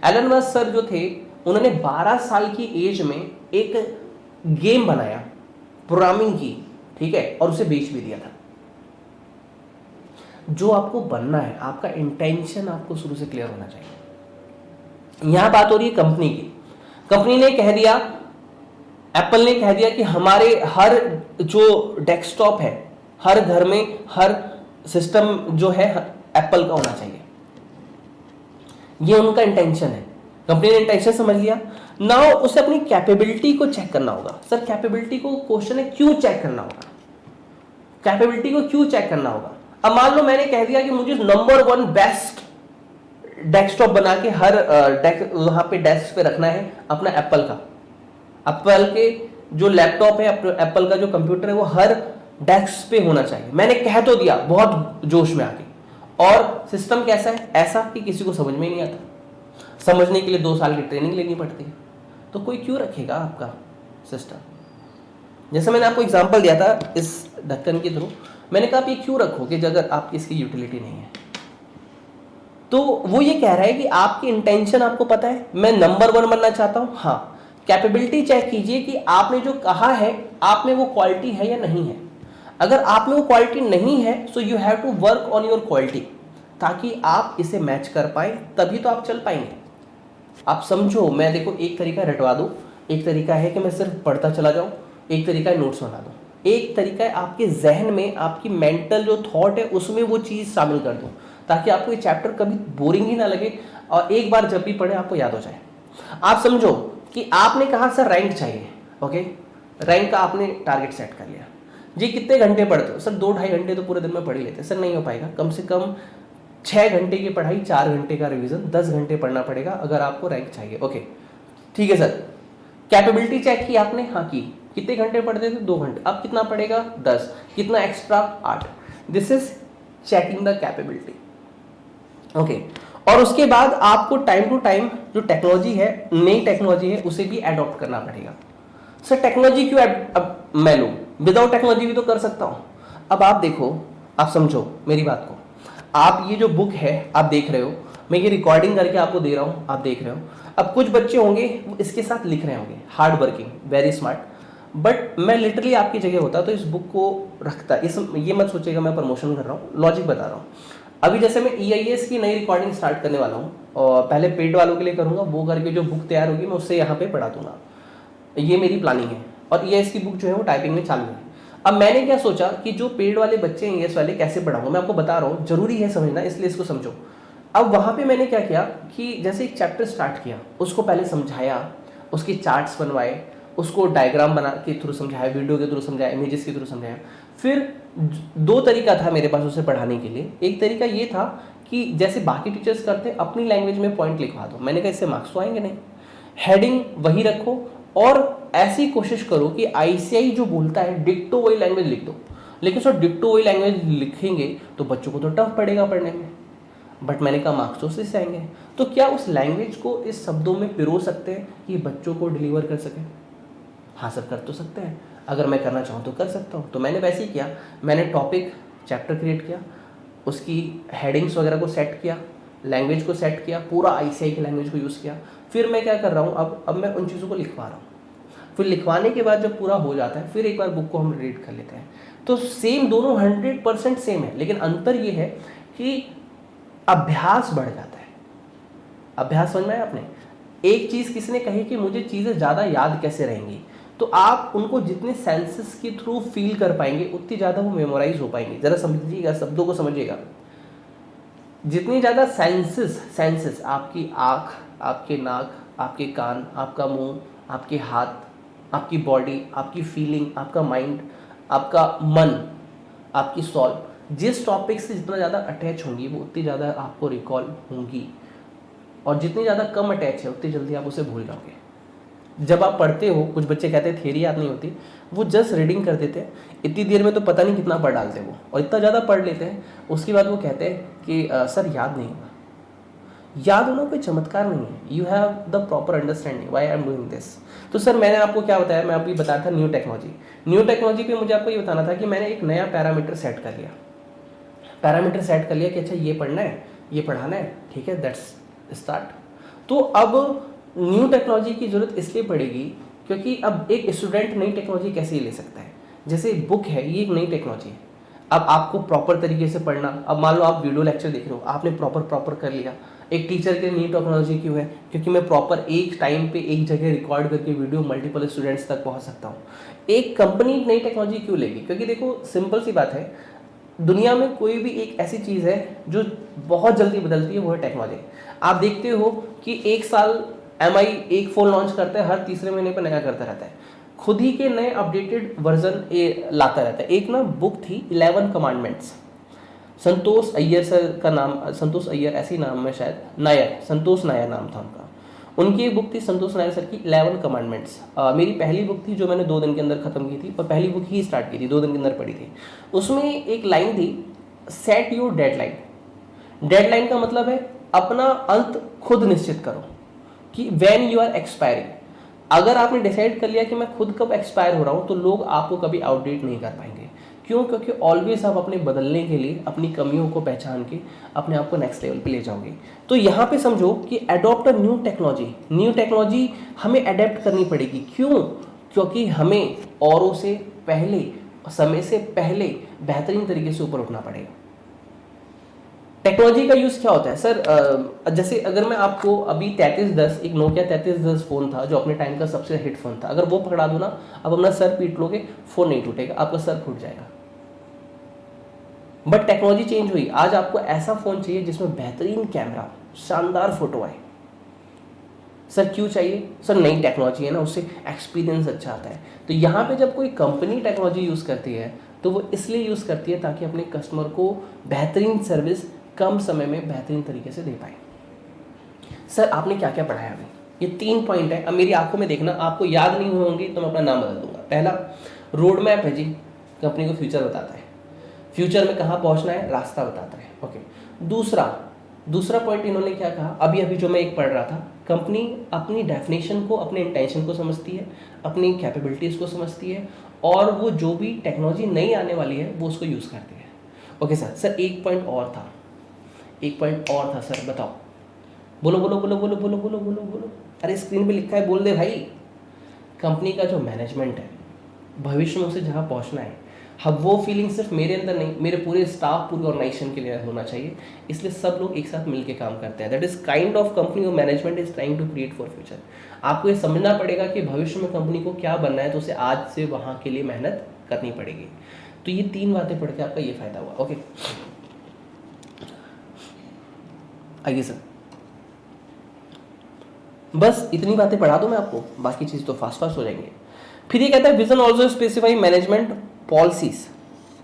[SPEAKER 1] एलन मस्क सर जो थे, उन्होंने 12 साल की एज में एक गेम बनाया, प्रोग्रामिंग की, ठीक है, और उसे बेच भी दिया था। जो आपको बनना है, आपका इंटेंशन आपको शुरू से क्लियर होना चाहिए। यहां बात हो रही है कंपनी की। कंपनी ने कह दिया, एप्पल ने कह दिया कि हमारे हर जो डेस्कटॉप है, हर घर में हर सिस्टम जो है एप्पल का होना चाहिए। ये उनका इंटेंशन है। कंपनी ने इंटेंशन समझ लिया। नाउ उसे अपनी कैपेबिलिटी को चेक करना होगा। सर कैपेबिलिटी को क्वेश्चन है क्यों चेक करना होगा? कैपेबिलिटी को क्यों चेक करना होगा? अब मान लो मैंने कह दिया कि मुझे नंबर 1 बेस्ट डेस्कटॉप बना के हर वहां पे डेस्क पे रखना है अपना एप्पल का। एप्पल के जो लैपटॉप है, एप्पल का जो कंप्यूटर है, वो हर डेस्क पे होना चाहिए। मैंने कह तो दिया बहुत जोश में आके, और सिस्टम कैसा है? ऐसा कि किसी को समझ में ही नहीं आता। समझने के लिए 2 साल की ट्रेनिंग लेनी पड़ती है। तो कोई क्यों रखेगा आपका सिस्टम? जैसे मैंने आपको एग्जांपल दिया था इस ढक्कन के थ्रू, मैंने कहा आप ये क्यों रखोगे अगर आपकी इसकी यूटिलिटी नहीं है? तो वो ये कह रहा है कि आपकी इंटेंशन आपको पता है, मैं नंबर 1 बनना चाहता हूं। हाँ, कैपेबिलिटी चेक कीजिए कि आपने जो कहा है आप में वो क्वालिटी है या नहीं है। अगर आप में वो क्वालिटी नहीं है, so you have to work on your quality, ताकि आप इसे मैच कर पाए, तभी तो आप चल पाएंगे। आप समझो, मैं देखो एक तरीका रटवा दूं, एक तरीका है कि मैं सिर्फ पढ़ता चला जाऊं, एक तरीका है नोट्स बना दूं, एक तरीका है आपके जहन में आपकी मेंटल जो थॉट है उसमें वो चीज़ शामिल कर दूं, ताकि आपको ये चैप्टर कभी बोरिंग ही ना लगे और एक बार जब भी पढ़े आपको याद हो जाए। आप समझो कि आपने कहा सर रैंक चाहिए, ओके, रैंक का आपने टारगेट सेट कर लिया। जी कितने घंटे पढ़ते हो? सर 2-2.5 घंटे तो पूरे दिन में पढ़ ही लेते हैं। सर नहीं हो पाएगा, कम से कम 6 घंटे की पढ़ाई, 4 घंटे का रिवीजन, 10 घंटे पढ़ना पड़ेगा अगर आपको रैंक चाहिए। ओके ठीक है सर। कैपेबिलिटी चेक की आपने? हाँ की। कितने घंटे पढ़ते थे? 2 घंटे। अब कितना पड़ेगा? 10। कितना extra? 8। This is checking the capability. Okay, और उसके बाद आपको टाइम टू टाइम जो टेक्नोलॉजी है, नई टेक्नोलॉजी है, उसे भी एडॉप्ट करना पड़ेगा। सर टेक्नोलॉजी क्यों अब मैं लूँ? विदाउट टेक्नोलॉजी भी तो कर सकता हूँ। अब आप देखो, आप समझो मेरी बात को। आप ये जो बुक है आप देख रहे हो, मैं ये रिकॉर्डिंग करके आपको दे रहा हूँ, आप देख रहे हो। अब कुछ बच्चे होंगे वो इसके साथ लिख रहे होंगे, hard working, very smart, but मैं लिटरली आपकी जगह होता तो इस बुक को रखता। ये मत सोचेगा मैं प्रमोशन कर रहा हूँ, लॉजिक बता रहा हूँ। अभी जैसे मैं EIS की नई रिकॉर्डिंग स्टार्ट करने वाला हूँ, और पहले पेड वालों के लिए करूँगा, वो करके जो बुक तैयार होगी मैं उससे यहाँ पे पढ़ा दूंगा। ये मेरी प्लानिंग है, और EIS की बुक जो है वो टाइपिंग में चालू है। अब मैंने क्या सोचा कि जो पेड वाले बच्चे हैं EIS वाले कैसे पढ़ाऊंगा, मैं आपको बता रहा हूँ, जरूरी है समझना, इसलिए इसको समझो। अब वहाँ पे मैंने क्या किया कि जैसे एक चैप्टर स्टार्ट किया, उसको पहले समझाया, उसकी चार्ट्स बनवाए, उसको डायग्राम बना के थ्रू समझाया, वीडियो के थ्रू समझाया, इमेजेस के थ्रू समझाया। फिर दो तरीका था मेरे पास उसे पढ़ाने के लिए। एक तरीका ये था कि जैसे बाकी टीचर्स करते हैं अपनी लैंग्वेज में पॉइंट लिखवा दो। मैंने कहा इससे मार्क्स तो आएंगे नहीं, हेडिंग वही रखो और ऐसी कोशिश करो कि आईसीआई जो बोलता है डिक्टो वही लैंग्वेज लिख दो। लेकिन सर डिक्टो वही लैंग्वेज लिखेंगे तो बच्चों को तो टफ पड़ेगा पढ़ने में, बट मैंने कहा मार्क्स तो उससे आएंगे। तो क्या उस लैंग्वेज को इस शब्दों में पिरो सकते हैं कि बच्चों को डिलीवर कर सकें? हाँ सर कर तो सकते हैं, अगर मैं करना चाहूँ तो कर सकता हूँ। तो मैंने वैसे ही किया, मैंने टॉपिक चैप्टर क्रिएट किया, उसकी हेडिंग्स वगैरह को सेट किया, लैंग्वेज को सेट किया, पूरा आईसीआई की लैंग्वेज को यूज़ किया। फिर मैं क्या कर रहा हूँ, अब मैं उन चीज़ों को लिखवा रहा हूँ। फिर लिखवाने के बाद जब पूरा हो जाता है फिर एक बार बुक को हम रीड कर लेते हैं। तो सेम दोनों 100% सेम है, लेकिन अंतर ये है कि अभ्यास बढ़ जाता है। अभ्यास समझ में आया आपने? एक चीज़ किसी ने कही कि मुझे चीज़ें ज़्यादा याद कैसे रहेंगी, तो आप उनको जितने सेंसेस के थ्रू फील कर पाएंगे उतनी ज़्यादा वो मेमोराइज हो पाएंगे। ज़रा समझिएगा, शब्दों को समझिएगा। जितनी ज़्यादा सेंसेस आपकी आँख, आपके नाक, आपके कान, आपका मुंह, आपके हाथ, आपकी बॉडी, आपकी फीलिंग, आपका माइंड, आपका मन, आपकी सॉल, जिस टॉपिक से जितना ज़्यादा अटैच होंगी वो उतनी ज़्यादा आपको रिकॉल होंगी, और जितनी ज़्यादा कम अटैच है उतनी जल्दी आप उसे भूल जाओगे। जब आप पढ़ते हो, कुछ बच्चे कहते हैं थियरी याद नहीं होती, वो जस्ट रीडिंग कर देते हैं, इतनी देर में तो पता नहीं कितना पढ़ डालते हैं वो, और इतना ज़्यादा पढ़ लेते हैं उसके बाद वो कहते हैं कि सर याद नहीं हुआ। याद होना कोई चमत्कार नहीं है, you have the proper understanding why I am doing this. तो सर मैंने आपको क्या बताया, मैं अभी बताया था न्यू टेक्नोलॉजी। न्यू टेक्नोलॉजी पे मुझे आपको ये बताना था कि मैंने एक नया पैरामीटर सेट कर लिया। पैरामीटर सेट कर लिया कि अच्छा ये पढ़ना है, ये पढ़ाना है, ठीक है, दैट्स स्टार्ट। तो अब न्यू टेक्नोलॉजी की ज़रूरत इसलिए पड़ेगी क्योंकि अब एक स्टूडेंट नई टेक्नोलॉजी कैसे ले सकता है। जैसे बुक है, ये एक नई टेक्नोलॉजी है। अब आपको प्रॉपर तरीके से पढ़ना, अब मान लो आप वीडियो लेक्चर देख रहे हो, आपने प्रॉपर कर लिया। एक टीचर के लिए नई टेक्नोलॉजी क्यों है? क्योंकि मैं प्रॉपर एक टाइम पे एक जगह रिकॉर्ड करके वीडियो मल्टीपल स्टूडेंट्स तक पहुंच सकता हूँ। एक कंपनी नई टेक्नोलॉजी क्यों लेगी? क्योंकि देखो सिंपल सी बात है, दुनिया में कोई भी एक ऐसी चीज़ है जो बहुत जल्दी बदलती है, वो है टेक्नोलॉजी। आप देखते हो कि एक साल एमआई एक फ़ोन लॉन्च करता है, हर तीसरे महीने पर नया करता रहता है, खुद ही के नए अपडेटेड वर्जन लाता रहता है। एक ना बुक थी 11 कमांडमेंट्स, संतोष अय्यर सर का नाम, संतोष अय्यर ऐसे ही नाम है शायद, नायर, संतोष नायर नाम था उनका। उनकी एक बुक थी संतोष नायर सर की 11 कमांडमेंट्स। मेरी पहली बुक थी जो मैंने 2 दिन के अंदर ख़त्म की थी, और पहली बुक ही स्टार्ट की थी, 2 दिन के अंदर पढ़ी थी। उसमें एक लाइन थी, सेट योर डेडलाइन। डेडलाइन का मतलब है अपना अंत खुद निश्चित करो कि व्हेन यू आर एक्सपायरिंग। अगर आपने डिसाइड कर लिया कि मैं खुद कब एक्सपायर हो रहा हूँ तो लोग आपको कभी आउटडेट नहीं कर पाएंगे। क्यों? क्योंकि ऑलवेज आप अपने बदलने के लिए अपनी कमियों को पहचान के अपने आप को नेक्स्ट लेवल पे ले जाओगे। तो यहाँ पे समझो कि अडॉप्ट अ न्यू टेक्नोलॉजी। न्यू टेक्नोलॉजी हमें अडेप्ट करनी पड़ेगी। क्यों? क्योंकि हमें औरों से पहले, समय से पहले बेहतरीन तरीके से ऊपर उठना पड़ेगा। टेक्नोलॉजी का यूज़ क्या होता है सर? जैसे अगर मैं आपको अभी 3310, एक नोकिया 3310 फ़ोन था जो अपने टाइम का सबसे हिट फ़ोन था, अगर वो पकड़ा दो ना, अब अपना सर पीट लोगे, फ़ोन नहीं टूटेगा, आपका सर फूट जाएगा। बट टेक्नोलॉजी चेंज हुई, आज आपको ऐसा फ़ोन चाहिए जिसमें बेहतरीन कैमरा, शानदार फोटो आए। सर क्यों चाहिए? सर नई टेक्नोलॉजी है ना, उससे एक्सपीरियंस अच्छा आता है। तो यहाँ पे जब कोई कंपनी टेक्नोलॉजी यूज़ करती है तो वो इसलिए यूज़ करती है ताकि अपने कस्टमर को बेहतरीन सर्विस कम समय में बेहतरीन तरीके से दे पाए। सर आपने क्या क्या पढ़ाया अभी? ये 3 पॉइंट है, अब मेरी आंखों में देखना, आपको याद नहीं होंगे तो मैं अपना नाम बदल दूंगा। पहला, रोड मैप है जी, कंपनी को फ्यूचर बताता है, फ्यूचर में कहाँ पहुँचना है रास्ता बताता है। ओके। दूसरा पॉइंट इन्होंने क्या कहा, अभी जो मैं एक पढ़ रहा था, कंपनी अपनी डेफिनेशन को, अपने इंटेंशन को समझती है, अपनी कैपेबिलिटीज़ को समझती है, और वो जो भी टेक्नोलॉजी नई आने वाली है वो उसको यूज़ करती है। ओके सर एक पॉइंट और था सर, बताओ। बोलो। अरे स्क्रीन पे लिखा है, बोल दे भाई। कंपनी का जो मैनेजमेंट है, भविष्य में उसे जहाँ पहुँचना है, अब वो फीलिंग सिर्फ मेरे अंदर नहीं, मेरे पूरे स्टाफ, पूरी ऑर्गेनाइजेशन के लिए होना चाहिए। इसलिए सब लोग एक साथ मिलकर काम करते हैं। That is kind of company और management is trying to create for future. आपको ये समझना पड़ेगा कि भविष्य में कंपनी को क्या बनना है, तो उसे आज से वहाँ के लिए मेहनत करनी पड़ेगी। तो ये 3 बातें पढ़ के आपका ये फायदा हुआ। ओके, आइए सर, बस इतनी बातें पढ़ा दूं मैं आपको, बाकी चीज़ तो फास्ट फास्ट हो जाएंगे। फिर ये कहता है vision also specify management policies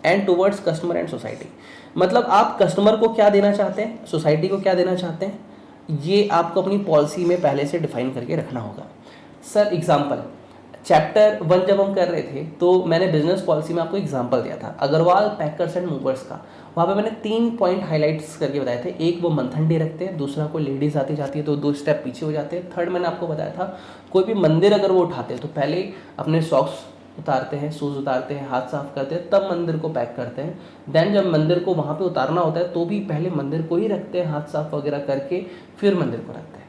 [SPEAKER 1] and towards customer and society. मतलब आप कस्टमर को क्या देना चाहते हैं, सोसाइटी को क्या देना चाहते हैं, ये आपको अपनी पॉलिसी में पहले से डिफाइन करके रखना होगा। सर एग्जाम्पल, चैप्टर 1 जब हम कर रहे थे तो मैंने बिजनेस पॉलिसी में आपको एग्जांपल दिया था अग्रवाल पैकर्स एंड मूवर्स का। वहाँ पे मैंने 3 पॉइंट हाइलाइट्स करके बताए थे। एक वो मंथन डे रखते हैं, दूसरा कोई लेडीज आती जाती है तो 2 स्टेप पीछे हो जाते हैं, थर्ड मैंने आपको बताया था कोई भी मंदिर अगर वो उठाते हैं तो पहले अपने सॉक्स उतारते हैं, शूज़ उतारते हैं, हाथ साफ करते हैं, तब मंदिर को पैक करते हैं। देन जब मंदिर को वहाँ पे उतारना होता है तो भी पहले मंदिर को ही रखते हैं, हाथ साफ वगैरह करके फिर मंदिर को रखते हैं।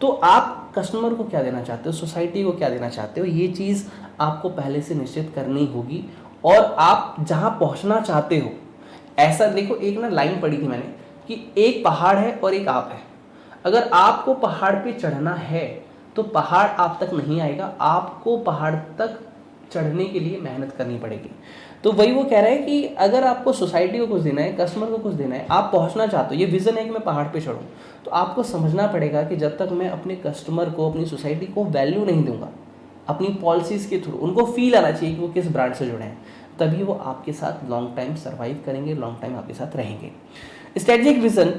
[SPEAKER 1] तो आप कस्टमर को क्या देना चाहते हो, सोसाइटी को क्या देना चाहते हो, ये चीज़ आपको पहले से निश्चित करनी होगी। और आप जहाँ पहुँचना चाहते हो, ऐसा देखो, एक ना लाइन पढ़ी थी मैंने कि एक पहाड़ है और एक आप है। अगर आपको पहाड़ पे चढ़ना है तो पहाड़ आप तक नहीं आएगा, आपको पहाड़ तक चढ़ने के लिए मेहनत करनी पड़ेगी। तो वही वो कह रहा है कि अगर आपको सोसाइटी को कुछ देना है, कस्टमर को कुछ देना है, आप पहुंचना चाहते हो, ये विज़न है कि मैं पहाड़ पे चढ़ूं, तो आपको समझना पड़ेगा कि जब तक मैं अपने कस्टमर को, अपनी सोसाइटी को वैल्यू नहीं दूंगा अपनी पॉलिसीज़ के थ्रू, उनको फील आना चाहिए कि वो किस ब्रांड से जुड़े हैं, तभी वो आपके साथ लॉन्ग टाइम सर्वाइव करेंगे, लॉन्ग टाइम आपके साथ रहेंगे। स्ट्रेटेजिक विजन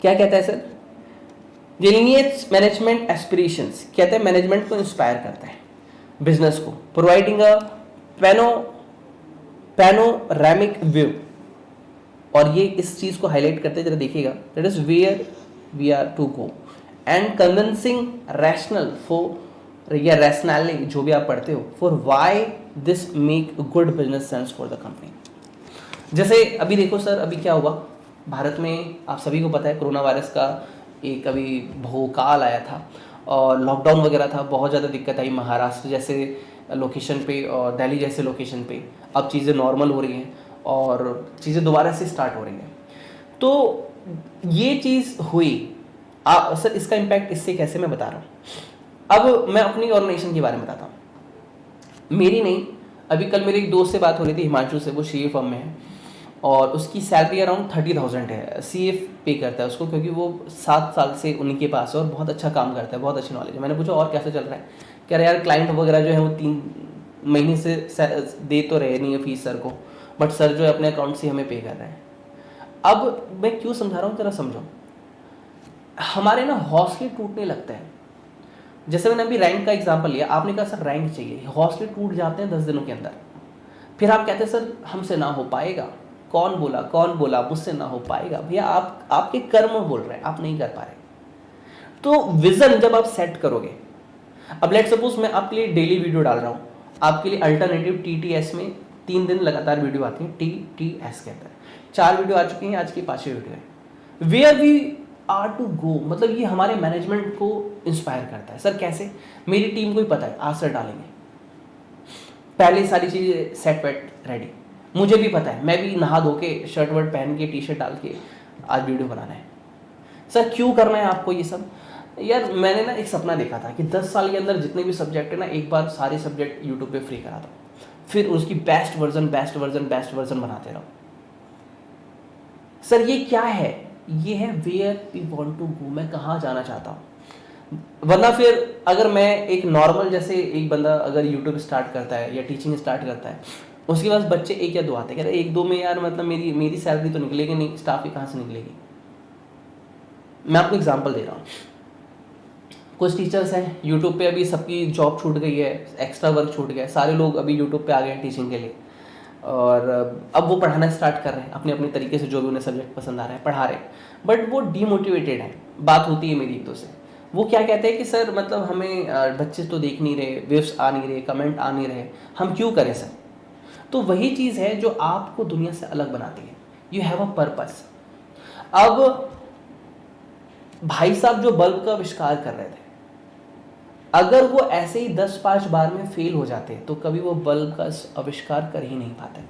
[SPEAKER 1] क्या कहता है सर, डिलिनिएट्स मैनेजमेंट एस्पिरेशंस, कहते हैं मैनेजमेंट को इंस्पायर करता है बिजनेस को, प्रोवाइडिंग अ पैनोरामिक व्यू। और ये इस चीज़ को हाईलाइट करते हैं, जरा देखिएगा, that is where we are to go and convincing rational for या रैशनैलिटी, जो भी आप पढ़ते हो, for why this make good business sense for the company. जैसे अभी देखो सर, अभी क्या हुआ भारत में, आप सभी को पता है कोरोना वायरस का एक अभी भूकाल आया था और लॉकडाउन वगैरह था, बहुत ज़्यादा दिक्कत आई महाराष्ट्र जैसे लोकेशन पे और दिल्ली जैसे लोकेशन पे। अब चीज़ें नॉर्मल हो रही हैं और चीज़ें दोबारा से स्टार्ट हो रही हैं। तो ये चीज़ हुई, सर इसका इम्पैक्ट इससे कैसे मैं बता रहा हूँ। अब मैं अपनी ऑर्गेनाइजेशन के बारे में बताता हूँ, मेरी नहीं, अभी कल मेरे एक दोस्त से बात हो रही थी हिमांशु से, वो CA फर्म में है और उसकी सैलरी अराउंड 30,000 है। CA पे करता है उसको क्योंकि वो 7 साल से उन्हीं के पास है और बहुत अच्छा काम करता है, बहुत अच्छी नॉलेज है। मैंने पूछा और कैसे चल रहा है, कह रहे यार क्लाइंट वगैरह जो है वो 3 महीने से दे तो रहे नहीं है फीस सर को, बट सर जो है अपने अकाउंट से हमें पे कर रहे हैं। अब मैं क्यों समझा रहा हूँ, जरा समझो। हमारे ना हौसले टूटने लगते हैं। जैसे मैंने अभी रैंक का एग्जाम्पल लिया, आपने कहा सर रैंक चाहिए, हौसले टूट जाते हैं 10 दिनों के अंदर। फिर आप कहते हैं सर हमसे ना हो पाएगा, कौन बोला मुझसे ना हो पाएगा। भैया आपके कर्म बोल रहे हैं, आप नहीं कर पा रहे। तो विजन जब आप सेट करोगे, अब लेट सपोज मैं आपके लिए डेली वीडियो डाल रहा हूँ, आपके लिए अल्टरनेटिव TTS में 3 दिन लगातार वीडियो आती है, TTS के अंदर 4 वीडियो आ चुकी हैं, आज की 5वीं वीडियो है। Where we are to go, मतलब ये हमारे मैनेजमेंट को इंस्पायर करता है। सर कैसे, मेरी टीम को ही पता है आज सर डालेंगे, पहले सारी चीज़ें सेट वेट रेडी, मुझे भी पता है, मैं भी नहा धो के शर्ट वर्ट पहन के T-शर्ट डाल के आज वीडियो बनाना है। सर क्यों करना है आपको ये सब, यार मैंने ना एक सपना देखा था कि 10 साल के अंदर जितने भी सब्जेक्ट है ना, एक बार सारे सब्जेक्ट यूट्यूब पे फ्री करा दो, फिर उसकी बेस्ट वर्जन बनाते रहो। सर ये क्या है, ये है where we want to go, मैं कहाँ जाना चाहता हूँ। वरना फिर अगर मैं एक नॉर्मल, जैसे एक बंदा अगर यूट्यूब स्टार्ट करता है या टीचिंग स्टार्ट करता है, उसके पास बच्चे 1 या 2 आते हैं, कह रहे 1-2 में यार मतलब मेरी सैलरी तो निकलेगी नहीं, स्टाफ की कहाँ से निकलेगी। मैं आपको एग्जांपल दे रहा हूँ, कुछ टीचर्स हैं यूट्यूब पे, अभी सबकी जॉब छूट गई है, एक्स्ट्रा वर्क छूट गया है, सारे लोग अभी यूट्यूब पे आ गए हैं टीचिंग के लिए, और अब वो पढ़ाना स्टार्ट कर रहे हैं अपने अपने तरीके से, जो भी उन्हें सब्जेक्ट पसंद आ रहा है पढ़ा रहे हैं, बट वो डीमोटिवेटेड हैं। बात होती है मेरी एक दो से, वो क्या कहते हैं कि सर मतलब हमें बच्चे तो देख नहीं रहे, व्यूज आ नहीं रहे, कमेंट आ नहीं रहे, हम क्यों करें सर। तो वही चीज़ है जो आपको दुनिया से अलग बनाती है, यू हैव अ पर्पस। अब भाई साहब जो बल्ब का आविष्कार कर रहे थे, अगर वो ऐसे ही 10-5 बार में फेल हो जाते तो कभी वो बल्ब का आविष्कार कर ही नहीं पाते।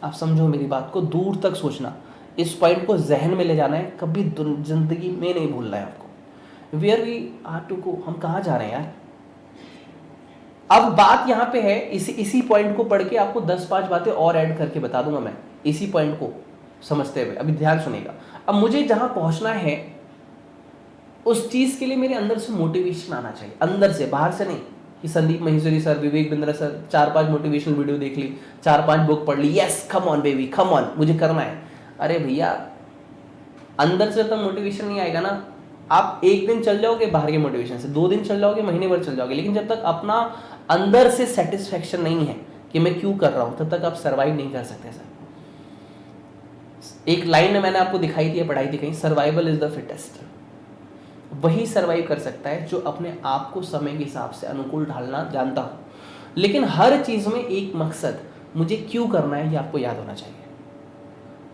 [SPEAKER 1] आप समझो मेरी बात को, दूर तक सोचना, इस पॉइंट को जहन में ले जाना है, कभी जिंदगी में नहीं भूलना है आपको। Where we are to go, हम कहाँ जा रहे हैं यार। अब बात यहाँ पे है, इसी पॉइंट को पढ़ के आपको 10-5 बातें और ऐड करके बता दूंगा मैं, इसी पॉइंट को समझते हुए। अभी ध्यान सुनेगा, अब मुझे जहाँ पहुँचना है उस चीज़ के लिए मेरे अंदर से मोटिवेशन आना चाहिए, अंदर से, बाहर से नहीं कि Sandeep Maheshwari sir, Vivek Bindra sir 4-5 motivational video देख ली, 4-5 बुक पढ़ ली, yes come on baby come on मुझे करना है। अरे भैया अंदर से तो मोटिवेशन नहीं आएगा ना। आप एक दिन चल जाओगे बाहर के मोटिवेशन से, 2 दिन चल जाओगे, महीने भर चल जाओगे, लेकिन जब तक अपना अंदर से सेटिस्फेक्शन नहीं है कि मैं क्यों कर रहा हूं, तब तक आप सर्वाइव नहीं कर सकते सर। एक लाइन मैंने आपको दिखाई थी, पढ़ाई थी कहीं, सर्वाइवल इज द फिटेस्ट। वही सर्वाइव कर सकता है जो अपने आप को समय के हिसाब से अनुकूल ढालना जानता हो। लेकिन हर चीज में एक मकसद, मुझे क्यों करना है, ये आपको याद होना चाहिए।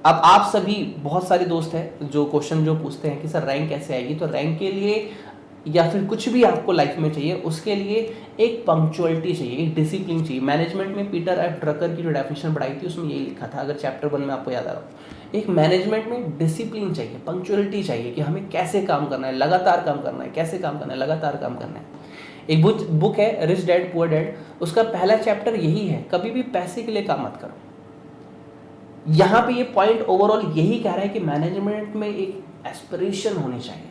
[SPEAKER 1] अब आप सभी, बहुत सारे दोस्त हैं जो क्वेश्चन जो पूछते हैं कि सर रैंक कैसे आएगी, तो रैंक के लिए या फिर कुछ भी आपको लाइफ में चाहिए, उसके लिए एक पंक्चुअलिटी चाहिए, एक डिसिप्लिन चाहिए। मैनेजमेंट में पीटर एफ ड्रकर की जो डेफिनेशन पढ़ाई थी उसमें यही लिखा था, अगर चैप्टर 1 में आपको याद आ रहा हो। एक मैनेजमेंट में डिसिप्लिन चाहिए, पंक्चुअलिटी चाहिए कि हमें कैसे काम करना है, लगातार काम करना है, कैसे काम करना है, लगातार काम करना है। एक बुक है रिच डैड पुअर डैड, उसका पहला चैप्टर यही है, कभी भी पैसे के लिए काम मत करो। यहाँ पे ये पॉइंट ओवरऑल यही कह रहा है कि मैनेजमेंट में एक एस्पिरेशन होनी चाहिए,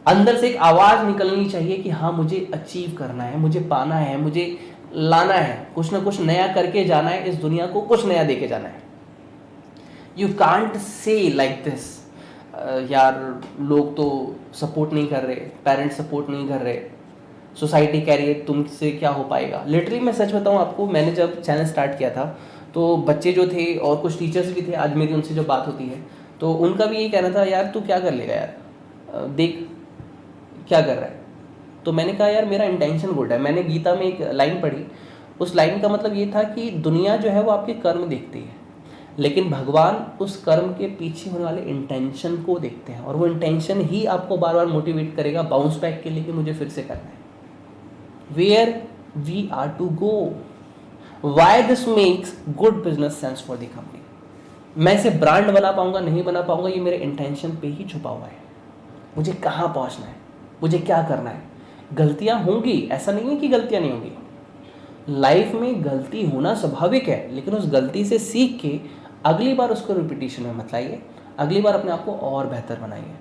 [SPEAKER 1] अंदर से एक आवाज निकलनी चाहिए कि हाँ मुझे अचीव करना है, मुझे पाना है, मुझे लाना है, कुछ ना कुछ नया करके जाना है, इस दुनिया को कुछ नया देके जाना है। You can't say like this, यार लोग तो सपोर्ट नहीं कर रहे, पेरेंट्स सपोर्ट नहीं कर रहे, सोसाइटी कह रही है तुमसे क्या हो पाएगा। लिटरली मैं सच बताऊं आपको, मैंने जब चैनल स्टार्ट किया था तो बच्चे जो थे और कुछ टीचर्स भी थे, आज मेरी उनसे जो बात होती है तो उनका भी यही कहना था, यार तू क्या कर लेगा यार, देख क्या कर रहा है। तो मैंने कहा यार मेरा इंटेंशन गुड है। मैंने गीता में एक लाइन पढ़ी, उस लाइन का मतलब ये था कि दुनिया जो है वो आपके कर्म देखती है, लेकिन भगवान उस कर्म के पीछे होने वाले इंटेंशन को देखते हैं, और वो इंटेंशन ही आपको बार बार मोटिवेट करेगा बाउंस बैक के लिए कि मुझे फिर से करना है। Where we are to go, why this makes good business sense for the company. मैं इसे ब्रांड बना पाऊंगा नहीं बना पाऊंगा, ये मेरे इंटेंशन पे ही छुपा हुआ है। मुझे कहाँ पहुँचना है, मुझे क्या करना है। गलतियाँ होंगी, ऐसा नहीं है कि गलतियाँ नहीं होंगी, लाइफ में गलती होना स्वाभाविक है, लेकिन उस गलती से सीख के अगली बार उसको रिपीटिशन में मत लाइए, अगली बार अपने आप को और बेहतर बनाइए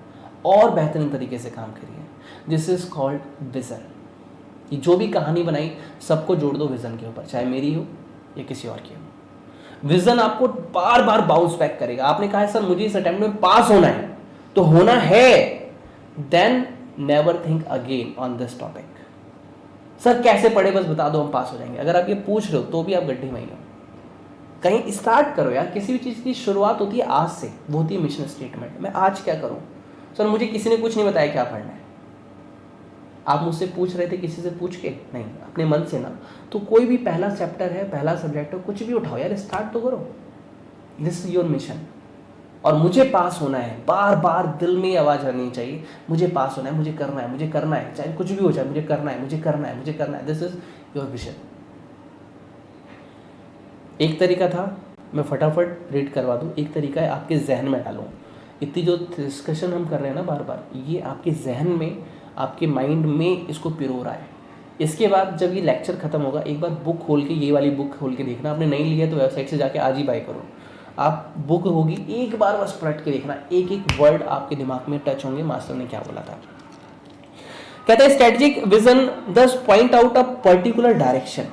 [SPEAKER 1] और बेहतरीन तरीके से काम करिए। This is called vision. कि जो भी कहानी बनाई सबको जोड़ दो विजन के ऊपर, चाहे मेरी हो या किसी और की हो। विजन आपको बार बार बाउंस बैक करेगा। आपने कहा है सर मुझे इस अटेम्प्ट में पास होना है, तो होना है, then never think again on this topic. Sir कैसे पढ़े बस बता दो हम पास हो जाएंगे। अगर आप ये पूछ रहे हो तो भी आप गड्ढे में ही हो। कहीं स्टार्ट करो यार, किसी भी चीज़ की शुरुआत होती है आज से, वो होती है मिशन स्टेटमेंट। मैं आज क्या करूं, सर मुझे किसी ने कुछ नहीं बताया क्या पढ़ना है। आप मुझसे पूछ रहे थे किसी से पूछ के नहीं, अपने मन से ना। तो कोई भी पहला चैप्टर है, पहला सब्जेक्ट है, कुछ भी उठाओ यार, स्टार्ट तो करो। This is your mission. और मुझे पास होना है, बार बार दिल में आवाज़ आनी चाहिए, मुझे पास होना है, मुझे करना है, मुझे करना है, चाहे कुछ भी हो जाए, मुझे करना है, मुझे करना है, मुझे करना है। This is your vision. एक तरीका था, मैं फटाफट रीड करवा दूँ, एक तरीका है आपके जहन में डालूँ। इतनी जो डिस्कशन हम कर रहे हैं ना बार बार, ये आपके जहन में, आपके माइंड में इसको पिरो रहा है। इसके बाद जब ये लेक्चर खत्म होगा, एक बार बुक खोल के, ये वाली बुक खोल के देखना। आपने नहीं लिया तो वेबसाइट से जाके आज ही बाय करो। आप बुक होगी, एक बार बस पलट के देखना, एक एक वर्ड आपके दिमाग में टच होंगे, मास्टर ने क्या बोला था। कहता है strategic vision does point out a particular direction,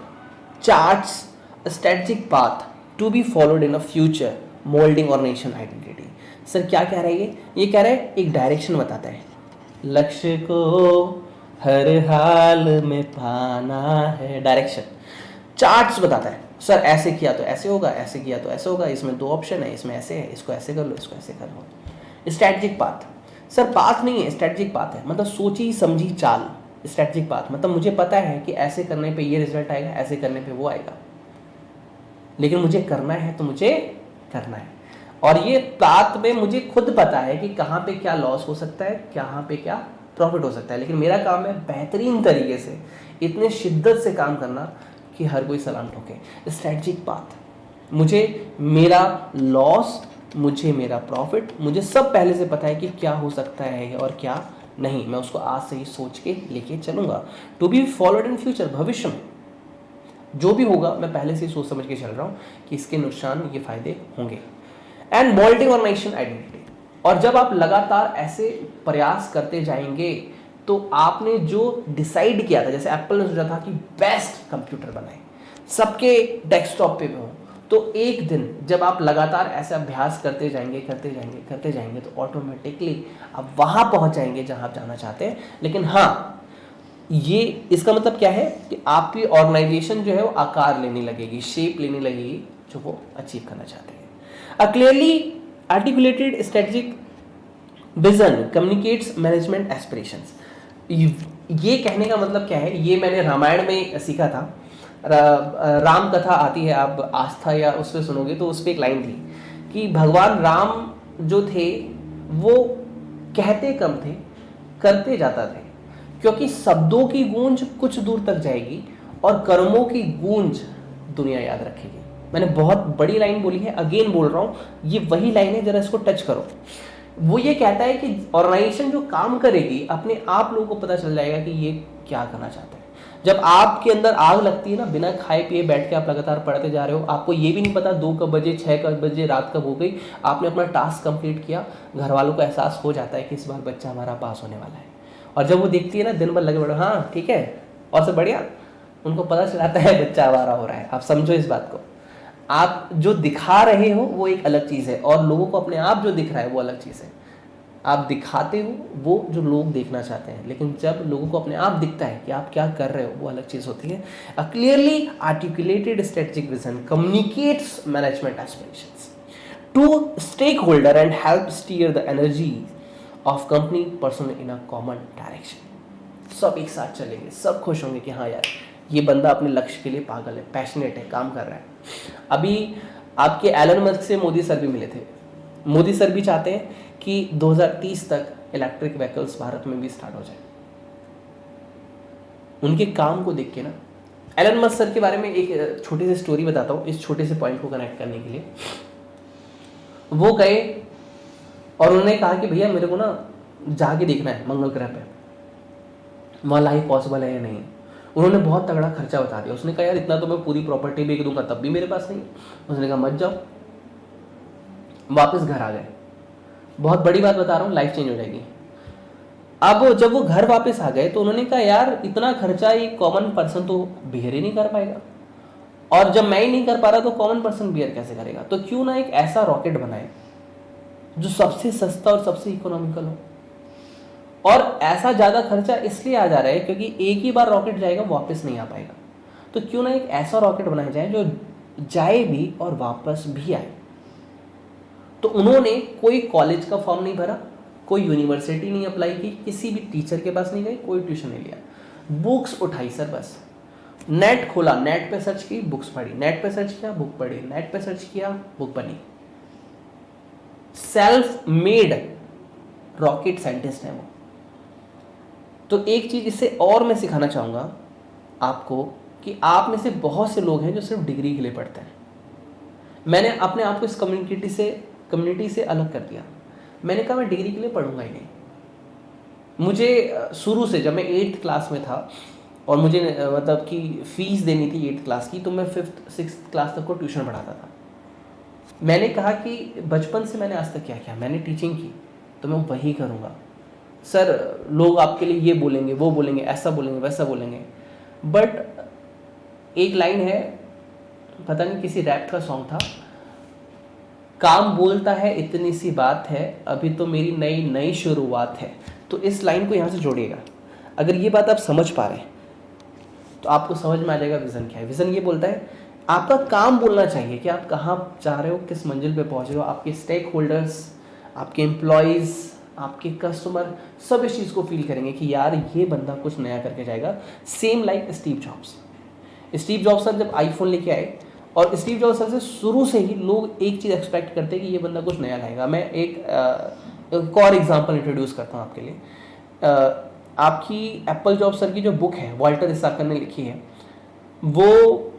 [SPEAKER 1] charts strategic path to be followed in a future moulding our nation identity. Sir क्या कह रहा है ये कह रहा है एक डायरेक्शन बताता है, लक्ष्य को हर हाल में पाना है, डायरेक्शन। चार्ट्स बताता है, सर ऐसे किया तो ऐसे होगा, ऐसे किया तो ऐसे होगा, इसमें 2 ऑप्शन है, इसमें ऐसे है, इसको ऐसे कर लो, इसको ऐसे कर लो। स्ट्रेटेजिक पाथ, सर पाथ नहीं है, स्ट्रेटेजिक पाथ है, मतलब सोची समझी चाल। स्ट्रेटेजिक पाथ मतलब मुझे पता है कि ऐसे करने पे ये रिजल्ट आएगा, ऐसे करने पे वो आएगा, लेकिन मुझे करना है तो मुझे करना है। और ये पाथ में मुझे खुद पता है कि कहाँ पे क्या लॉस हो सकता है, कहाँ पे क्या प्रॉफिट हो सकता है, लेकिन मेरा काम है बेहतरीन तरीके से, इतने शिद्दत से काम करना कि हर कोई सलाम ठोके। स्ट्रेटेजिक पाथ, मुझे मेरा लॉस, मुझे मेरा प्रॉफिट, मुझे सब पहले से पता है कि क्या हो सकता है और क्या नहीं। मैं उसको आज से ही सोच के लेके चलूंगा, to be followed in future. भविष्य में जो भी होगा मैं पहले से ही सोच समझ के चल रहा हूँ कि इसके नुकसान, ये फायदे होंगे। And moulding our nation identity, और जब आप लगातार ऐसे प्रयास करते जाएंगे तो आपने जो डिसाइड किया था, जैसे एप्पल ने सोचा था कि बेस्ट कंप्यूटर बनाए, सबके डेस्कटॉप पे हो, तो एक दिन जब आप लगातार ऐसे अभ्यास करते जाएंगे तो ऑटोमेटिकली आप वहाँ पहुँच जाएंगे जहाँ आप जाना चाहते हैं। लेकिन हाँ, ये इसका मतलब क्या है कि आपकी ऑर्गेनाइजेशन जो है वो आकार लेने लगेगी, शेप लेने लगेगी जो वो अचीव करना चाहते हैं। A clearly articulated strategic vision communicates management aspirations. ये कहने का मतलब क्या है, ये मैंने रामायण में सीखा था। राम कथा आती है, आप आस्था या उस पर सुनोगे तो उस पर एक लाइन थी कि भगवान राम जो थे वो कहते कम थे, करते जाता थे, क्योंकि शब्दों की गूंज कुछ दूर तक जाएगी और कर्मों की गूंज दुनिया याद रखेगी। मैंने बहुत बड़ी लाइन बोली है, अगेन बोल रहा हूँ, ये वही लाइन है, जरा इसको टच करो। वो ये कहता है कि ऑर्गेनाइजेशन जो काम करेगी अपने आप लोगों को पता चल जाएगा कि ये क्या करना चाहते हैं। जब आपके अंदर आग लगती है ना, बिना खाए पिए बैठ के आप लगातार पढ़ते जा रहे हो, आपको ये भी नहीं पता 2 कब बजे, 6 कब बजे, रात कब हो गई, आपने अपना टास्क कंप्लीट किया, घर वालों को एहसास हो जाता है कि इस बार बच्चा हमारा पास होने वाला है। और जब वो देखती है ना, दिन भर लगे बढ़ो, हाँ ठीक है और सब बढ़िया, उनको पता चलाता है बच्चा हमारा हो रहा है। आप समझो इस बात को, आप जो दिखा रहे हो वो एक अलग चीज़ है और लोगों को अपने आप जो दिख रहा है वो अलग चीज़ है। आप दिखाते हो वो जो लोग देखना चाहते हैं, लेकिन जब लोगों को अपने आप दिखता है कि आप क्या कर रहे हो वो अलग चीज़ होती है। A clearly articulated strategic vision communicates management aspirations to stakeholder and help steer the energy of company person in a common direction. सब एक साथ चलेंगे, सब खुश होंगे कि हाँ यार ये बंदा अपने लक्ष्य के लिए पागल है, पैशनेट है, काम कर रहा है। अभी आपके एलन मस्क से मोदी सर भी मिले थे। मोदी सर भी चाहते हैं कि 2030 तक इलेक्ट्रिक व्हीकल्स भारत में भी स्टार्ट हो जाए। उनके काम को देख के ना, एलन मस्क सर के बारे में एक छोटी सी स्टोरी बताता हूँ इस छोटे से पॉइंट को कनेक्ट करने के लिए। वो गए और उन्होंने कहा कि भैया मेरे को ना जाके देखना है मंगल ग्रह पे, वहाँ लाइफ पॉसिबल है या नहीं। उन्होंने बहुत तगड़ा खर्चा बता दिया। उसने कहा यार इतना तो मैं पूरी प्रॉपर्टी बेच दूंगा तब भी मेरे पास नहीं। उसने कहा मत जाओ, वापस घर आ गए। बहुत बड़ी बात बता रहा हूँ, लाइफ चेंज हो जाएगी। अब जब वो घर वापस आ गए तो उन्होंने कहा यार इतना खर्चा एक कॉमन पर्सन तो बियर ही नहीं कर पाएगा, और जब मैं ही नहीं कर पा रहा तो कॉमन पर्सन बियर कैसे करेगा। तो क्यों ना एक ऐसा रॉकेट बनाए जो सबसे सस्ता और सबसे इकोनॉमिकल हो। और ऐसा ज़्यादा खर्चा इसलिए आ जा रहा है क्योंकि एक ही बार रॉकेट जाएगा, वापस नहीं आ पाएगा। तो क्यों ना एक ऐसा रॉकेट बनाया जाए जो जाए भी और वापस भी आए। तो उन्होंने कोई कॉलेज का फॉर्म नहीं भरा, कोई यूनिवर्सिटी नहीं अप्लाई की, किसी भी टीचर के पास नहीं गए, कोई ट्यूशन नहीं लिया, बुक्स उठाई सर बस। नेट खोला, नेट पे सर्च की, बुक्स पढ़ी, नेट पे सर्च किया, बुक पढ़ी, नेट पे सर्च किया, बुक बनी। सेल्फ मेड रॉकेट साइंटिस्ट है वो। तो एक चीज इससे और मैं सिखाना चाहूँगा आपको कि आप में से बहुत से लोग हैं जो सिर्फ डिग्री के लिए पढ़ते हैं। मैंने अपने आप को इस कम्युनिटी से अलग कर दिया। मैंने कहा मैं डिग्री के लिए पढ़ूंगा ही नहीं। मुझे शुरू से, जब मैं 8th क्लास में था और मुझे मतलब कि फ़ीस देनी थी 8th क्लास की, तो मैं 5th 6th क्लास तक को ट्यूशन पढ़ाता था। मैंने कहा कि बचपन से मैंने आज तक क्या किया, मैंने टीचिंग की तो मैं वही करूँगा। सर लोग आपके लिए ये बोलेंगे, वो बोलेंगे, ऐसा बोलेंगे, वैसा बोलेंगे, बट एक लाइन है, पता नहीं किसी रैप का सॉन्ग था, काम बोलता है इतनी सी बात है, अभी तो मेरी नई नई शुरुआत है। तो इस लाइन को यहाँ से जोड़िएगा। अगर ये बात आप समझ पा रहे हैं तो आपको समझ में आ जाएगा विज़न क्या है। विज़न ये बोलता है आपका काम बोलना चाहिए कि आप कहाँ जा रहे हो, किस मंजिल पे पहुँच रहे हो। आपके स्टेक होल्डर्स, आपके एम्प्लॉयज़, आपके कस्टमर सब इस चीज़ को फील करेंगे कि यार ये बंदा कुछ नया करके जाएगा। Same like Steve Jobs sir जब आईफोन लेके आए, और स्टीव जॉब्स सर से शुरू से ही लोग एक चीज़ एक्सपेक्ट करते हैं कि ये बंदा कुछ नया लाएगा। मैं एक और एग्जांपल इंट्रोड्यूस करता हूँ आपके लिए। आपकी एप्पल जॉब सर की जो बुक है, वॉल्टर इसाकर ने लिखी है, वो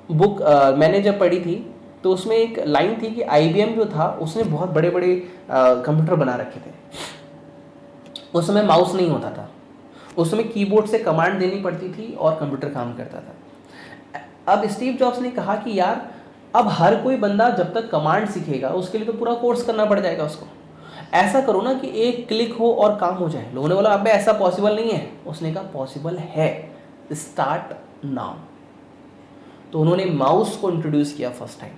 [SPEAKER 1] बुक मैंने जब पढ़ी थी तो उसमें एक लाइन थी कि IBM जो था उसने बहुत बड़े बड़े कंप्यूटर बना रखे थे। उस समय माउस नहीं होता था, उस समय कीबोर्ड से कमांड देनी पड़ती थी और कंप्यूटर काम करता था। अब स्टीव जॉब्स ने कहा कि यार अब हर कोई बंदा जब तक कमांड सीखेगा उसके लिए तो पूरा कोर्स करना पड़ जाएगा उसको। ऐसा करो ना कि एक क्लिक हो और काम हो जाए। लोगों ने बोला अबे ऐसा पॉसिबल नहीं है, उसने कहा पॉसिबल है, स्टार्ट नाउ। तो उन्होंने माउस को इंट्रोड्यूस किया फर्स्ट टाइम,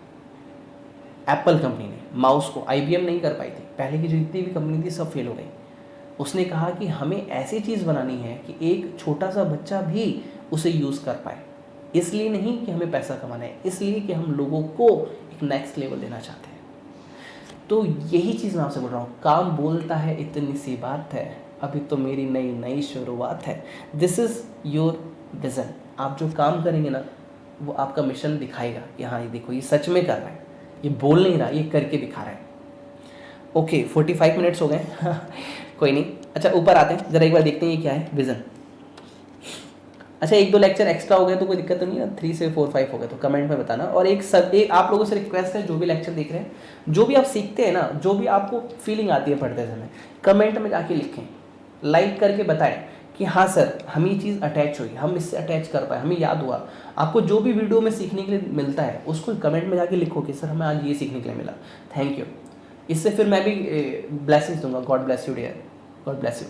[SPEAKER 1] एप्पल कंपनी ने माउस को। IBM नहीं कर पाई थी, पहले की जितनी भी कंपनी थी सब फेल हो गई। उसने कहा कि हमें ऐसी चीज़ बनानी है कि एक छोटा सा बच्चा भी उसे यूज़ कर पाए। इसलिए नहीं कि हमें पैसा कमाना है, इसलिए कि हम लोगों को एक नेक्स्ट लेवल देना चाहते हैं। तो यही चीज़ मैं आपसे बोल रहा हूँ, काम बोलता है इतनी सी बात है, अभी तो मेरी नई नई शुरुआत है। This is your vision. आप जो काम करेंगे ना वो आपका मिशन दिखाएगा कि हाँ ये देखो ये सच में कर रहा है, ये बोल नहीं रहा, ये करके दिखा रहा है। ओके 45 मिनट्स हो गए कोई नहीं। अच्छा ऊपर आते हैं, ज़रा एक बार देखते हैं ये क्या है विज़न। अच्छा 1-2 लेक्चर एक्स्ट्रा हो गए तो कोई दिक्कत तो नहीं है, 3 से 4 5 हो गए तो कमेंट में बताना। और एक आप लोगों से रिक्वेस्ट है, जो भी लेक्चर देख रहे हैं, जो भी आप सीखते हैं ना, जो भी आपको फीलिंग आती है पढ़ते समय, कमेंट में जाके लिखें, लाइक करके बताएं कि हाँ सर हम ये चीज़ अटैच हुई, हम इससे अटैच कर पाए, हमें याद हुआ। आपको जो भी वीडियो में सीखने के लिए मिलता है उसको कमेंट में जाके लिखो कि सर हमें आज ये सीखने के लिए मिला, थैंक यू। इससे फिर मैं भी ब्लेसिंग्स दूंगा, God bless you dear, God bless you.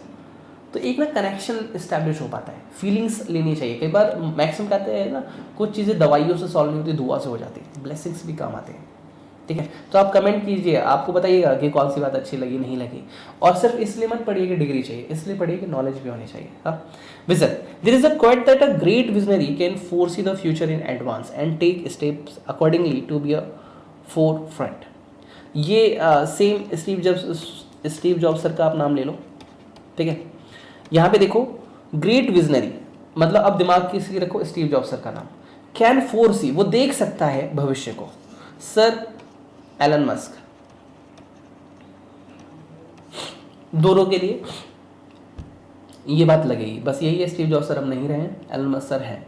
[SPEAKER 1] तो एक ना कनेक्शन इस्टेब्लिश हो पाता है, फीलिंग्स लेनी चाहिए। कई बार मैक्सिमम कहते हैं ना कुछ चीज़ें दवाइयों से सॉल्व नहीं होती, दुआ से हो जाती है, ब्लेसिंग्स भी काम आते हैं। ठीक है, तो आप कमेंट कीजिए, आपको बताइएगा कि कौन सी बात अच्छी लगी नहीं लगी। और सिर्फ इसलिए मत पढ़िए कि डिग्री चाहिए, इसलिए पढ़िए कि नॉलेज भी होनी चाहिए। हाँ, vision. There is a quite that a great visionary can foresee the future in advance and take steps accordingly to be a forefront. ये सेम स्टीव जॉब्स सर का आप नाम ले लो। ठीक है, यहाँ पे देखो ग्रेट विजनरी, मतलब अब दिमाग किसी रखो, स्टीव जॉब्स सर का नाम। कैन फोरसी, वो देख सकता है भविष्य को। सर एलन मस्क, दोनों के लिए ये बात लगेगी। बस यही है, स्टीव जॉब्स सर अब नहीं रहे हैं, एलन मस्क सर हैं।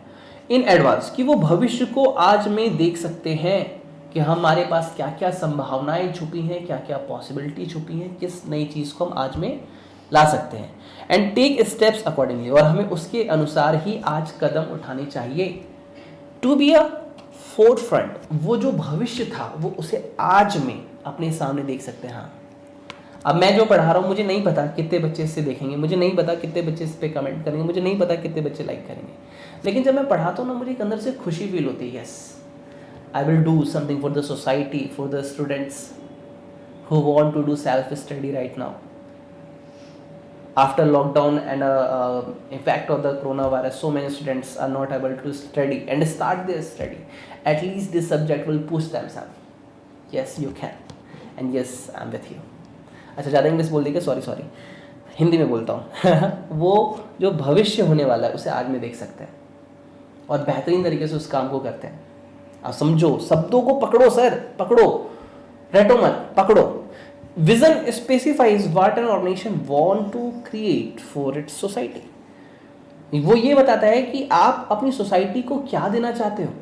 [SPEAKER 1] इन एडवांस कि वो भविष्य को आज में देख सकते हैं कि हमारे पास क्या क्या संभावनाएं छुपी हैं, क्या क्या पॉसिबिलिटी छुपी हैं, किस नई चीज़ को हम आज में ला सकते हैं। एंड टेक स्टेप्स अकॉर्डिंगली, और हमें उसके अनुसार ही आज कदम उठाने चाहिए। To be a forth front, वो जो भविष्य था वो उसे आज में अपने सामने देख सकते हैं। हाँ, अब मैं जो पढ़ा रहा हूँ मुझे नहीं पता कितने बच्चे इससे देखेंगे, मुझे नहीं पता कितने बच्चे इस पर कमेंट करेंगे, मुझे नहीं पता कितने बच्चे लाइक करेंगे, लेकिन जब मैं पढ़ाता हूँ ना मुझे एक अंदर से खुशी फील होती है। Yes, I will do something for the society, for the students who want to do self study right now after lockdown and effect of the coronavirus. So many students are not able to study and start their study. At least this subject will push themselves. Yes you can, and yes I'm with you. अच्छा ज़्यादा English बोल दी क्या, sorry, Hindi में बोलता हूँ वो जो भविष्य होने वाला है उसे आज में देख सकते हैं और बेहतरीन तरीके से उस काम को करते हैं। आप समझो, शब्दों को पकड़ो सर, पकड़ो, रटो मत, पकड़ो। Vision specifies what an organisation want to create for its society. वो ये बताता है कि आप अपनी सोसाइटी को क्या देना चाहते हो।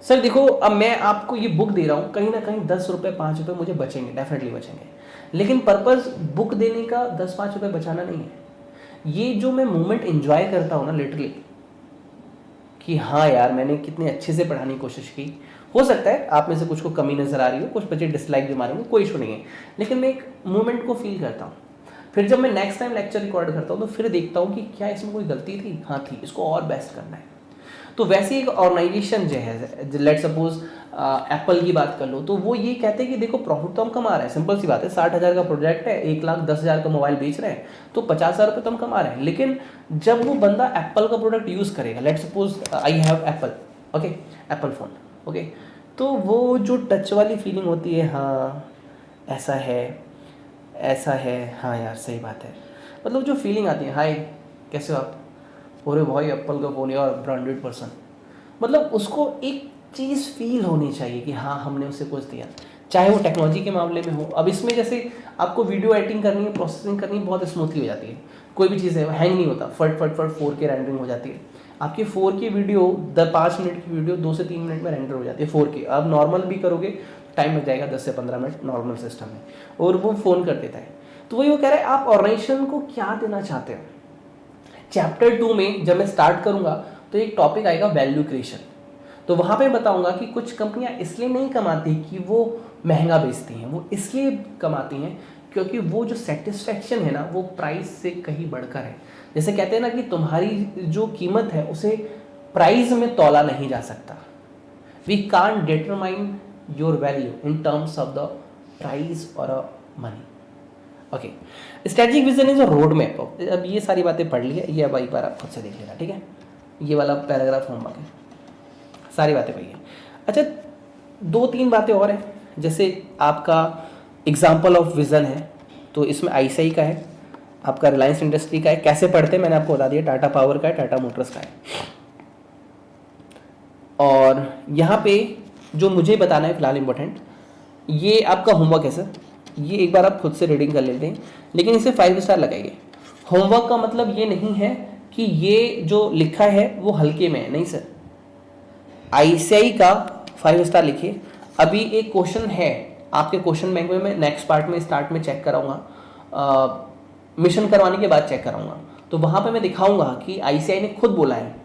[SPEAKER 1] सर देखो, अब मैं आपको ये बुक दे रहा हूं, कहीं ना कहीं 10 रुपए 5 रुपए मुझे बचेंगे, डेफिनेटली बचेंगे, लेकिन पर्पस बुक देने का 10-5 रुपए बचाना नहीं है। ये जो मैं मोमेंट एंजॉय करता हूं ना लिटरली, कि हाँ यार मैंने कितने अच्छे से पढ़ाने की कोशिश की। हो सकता है आप में से कुछ को कमी नज़र आ रही हो, कुछ बच्चे डिसलाइक भी मारेंगे, कोई इशू नहीं है, लेकिन मैं एक मोमेंट को फील करता हूँ। फिर जब मैं नेक्स्ट टाइम लेक्चर रिकॉर्ड करता हूँ तो फिर देखता हूँ कि क्या इसमें कोई गलती थी, हाँ थी, इसको और बेस्ट करना है। तो वैसे एक ऑर्गेनाइजेशन जो है, लेट सपोज एप्पल की बात कर लो, तो वो ये कहते हैं कि देखो प्रॉफिट तो हम कमा रहे हैं, सिंपल सी बात है, 60,000 का प्रोजेक्ट है, 1,10,000 का मोबाइल बेच रहे हैं, तो 50,000 रुपये तो हम कमा रहे हैं। लेकिन जब वो बंदा एप्पल का प्रोडक्ट यूज़ करेगा, let suppose I have Apple, okay, Apple phone, okay, तो वो जो टच वाली फीलिंग होती है, हाँ ऐसा है, हाँ यार सही बात है, मतलब जो फीलिंग आती है, हाय कैसे हो आप, अरे भाई एप्पल का फ़ोन यार ब्रांडेड पर्सन, मतलब उसको एक चीज़ फील होनी चाहिए कि हाँ हमने उसे कुछ दिया, चाहे वो टेक्नोलॉजी के मामले में हो। अब इसमें जैसे आपको वीडियो एडिटिंग करनी है, प्रोसेसिंग करनी है, बहुत स्मूथली हो जाती है, कोई भी चीज़ है हैंग नहीं होता, फट 4K रेंडरिंग हो जाती है। आपकी 4K वीडियो 5 मिनट की वीडियो 2 से 3 मिनट में रेंडर हो जाती है 4K। अब नॉर्मल भी करोगे टाइम लग जाएगा 10 से 15 मिनट नॉर्मल सिस्टम में, और वो फ़ोन कर देता है। तो वही वो कह रहे हैं, आप ऑर्गेनाइजेशन को क्या देना चाहते हो। चैप्टर 2 में जब मैं स्टार्ट करूंगा तो एक टॉपिक आएगा वैल्यू क्रिएशन। तो वहाँ पे बताऊंगा कि कुछ कंपनियां इसलिए नहीं कमाती कि वो महंगा बेचती हैं, वो इसलिए कमाती हैं क्योंकि वो जो सेटिस्फैक्शन है ना वो प्राइस से कहीं बढ़कर है। जैसे कहते हैं ना कि तुम्हारी जो कीमत है उसे प्राइस में तौला नहीं जा सकता। We can't determine your value in terms of the price और a money. Okay, strategic vision is a road map. अब ये सारी बातें पढ़ ली है, ये अब एक बार आप खुद से देख लेना, ठीक है। ये वाला पैराग्राफ होमवर्क है, सारी बातें वही है। अच्छा, 2-3 बातें और हैं, जैसे आपका एग्जाम्पल ऑफ विज़न है तो इसमें आईसीआई का है, आपका रिलायंस इंडस्ट्री का है। कैसे पढ़ते हैं मैंने आपको बता दिया, टाटा पावर का है, टाटा मोटर्स का है। और यहाँ पे जो मुझे बताना है फिलहाल इम्पोर्टेंट, ये आपका होमवर्क है सर, ये एक बार आप खुद से रीडिंग कर लेते हैं, लेकिन इसे 5 स्टार लगाइए। होमवर्क का मतलब ये नहीं है कि ये जो लिखा है वो हल्के में है, नहीं सर। आईसीआई का 5 स्टार लिखिए। अभी एक क्वेश्चन है आपके क्वेश्चन बैंक में, मैं नेक्स्ट पार्ट में स्टार्ट में चेक कराऊंगा, मिशन करवाने के बाद चेक कराऊंगा, तो वहाँ पे मैं दिखाऊंगा कि आईसीआई ने खुद बोला है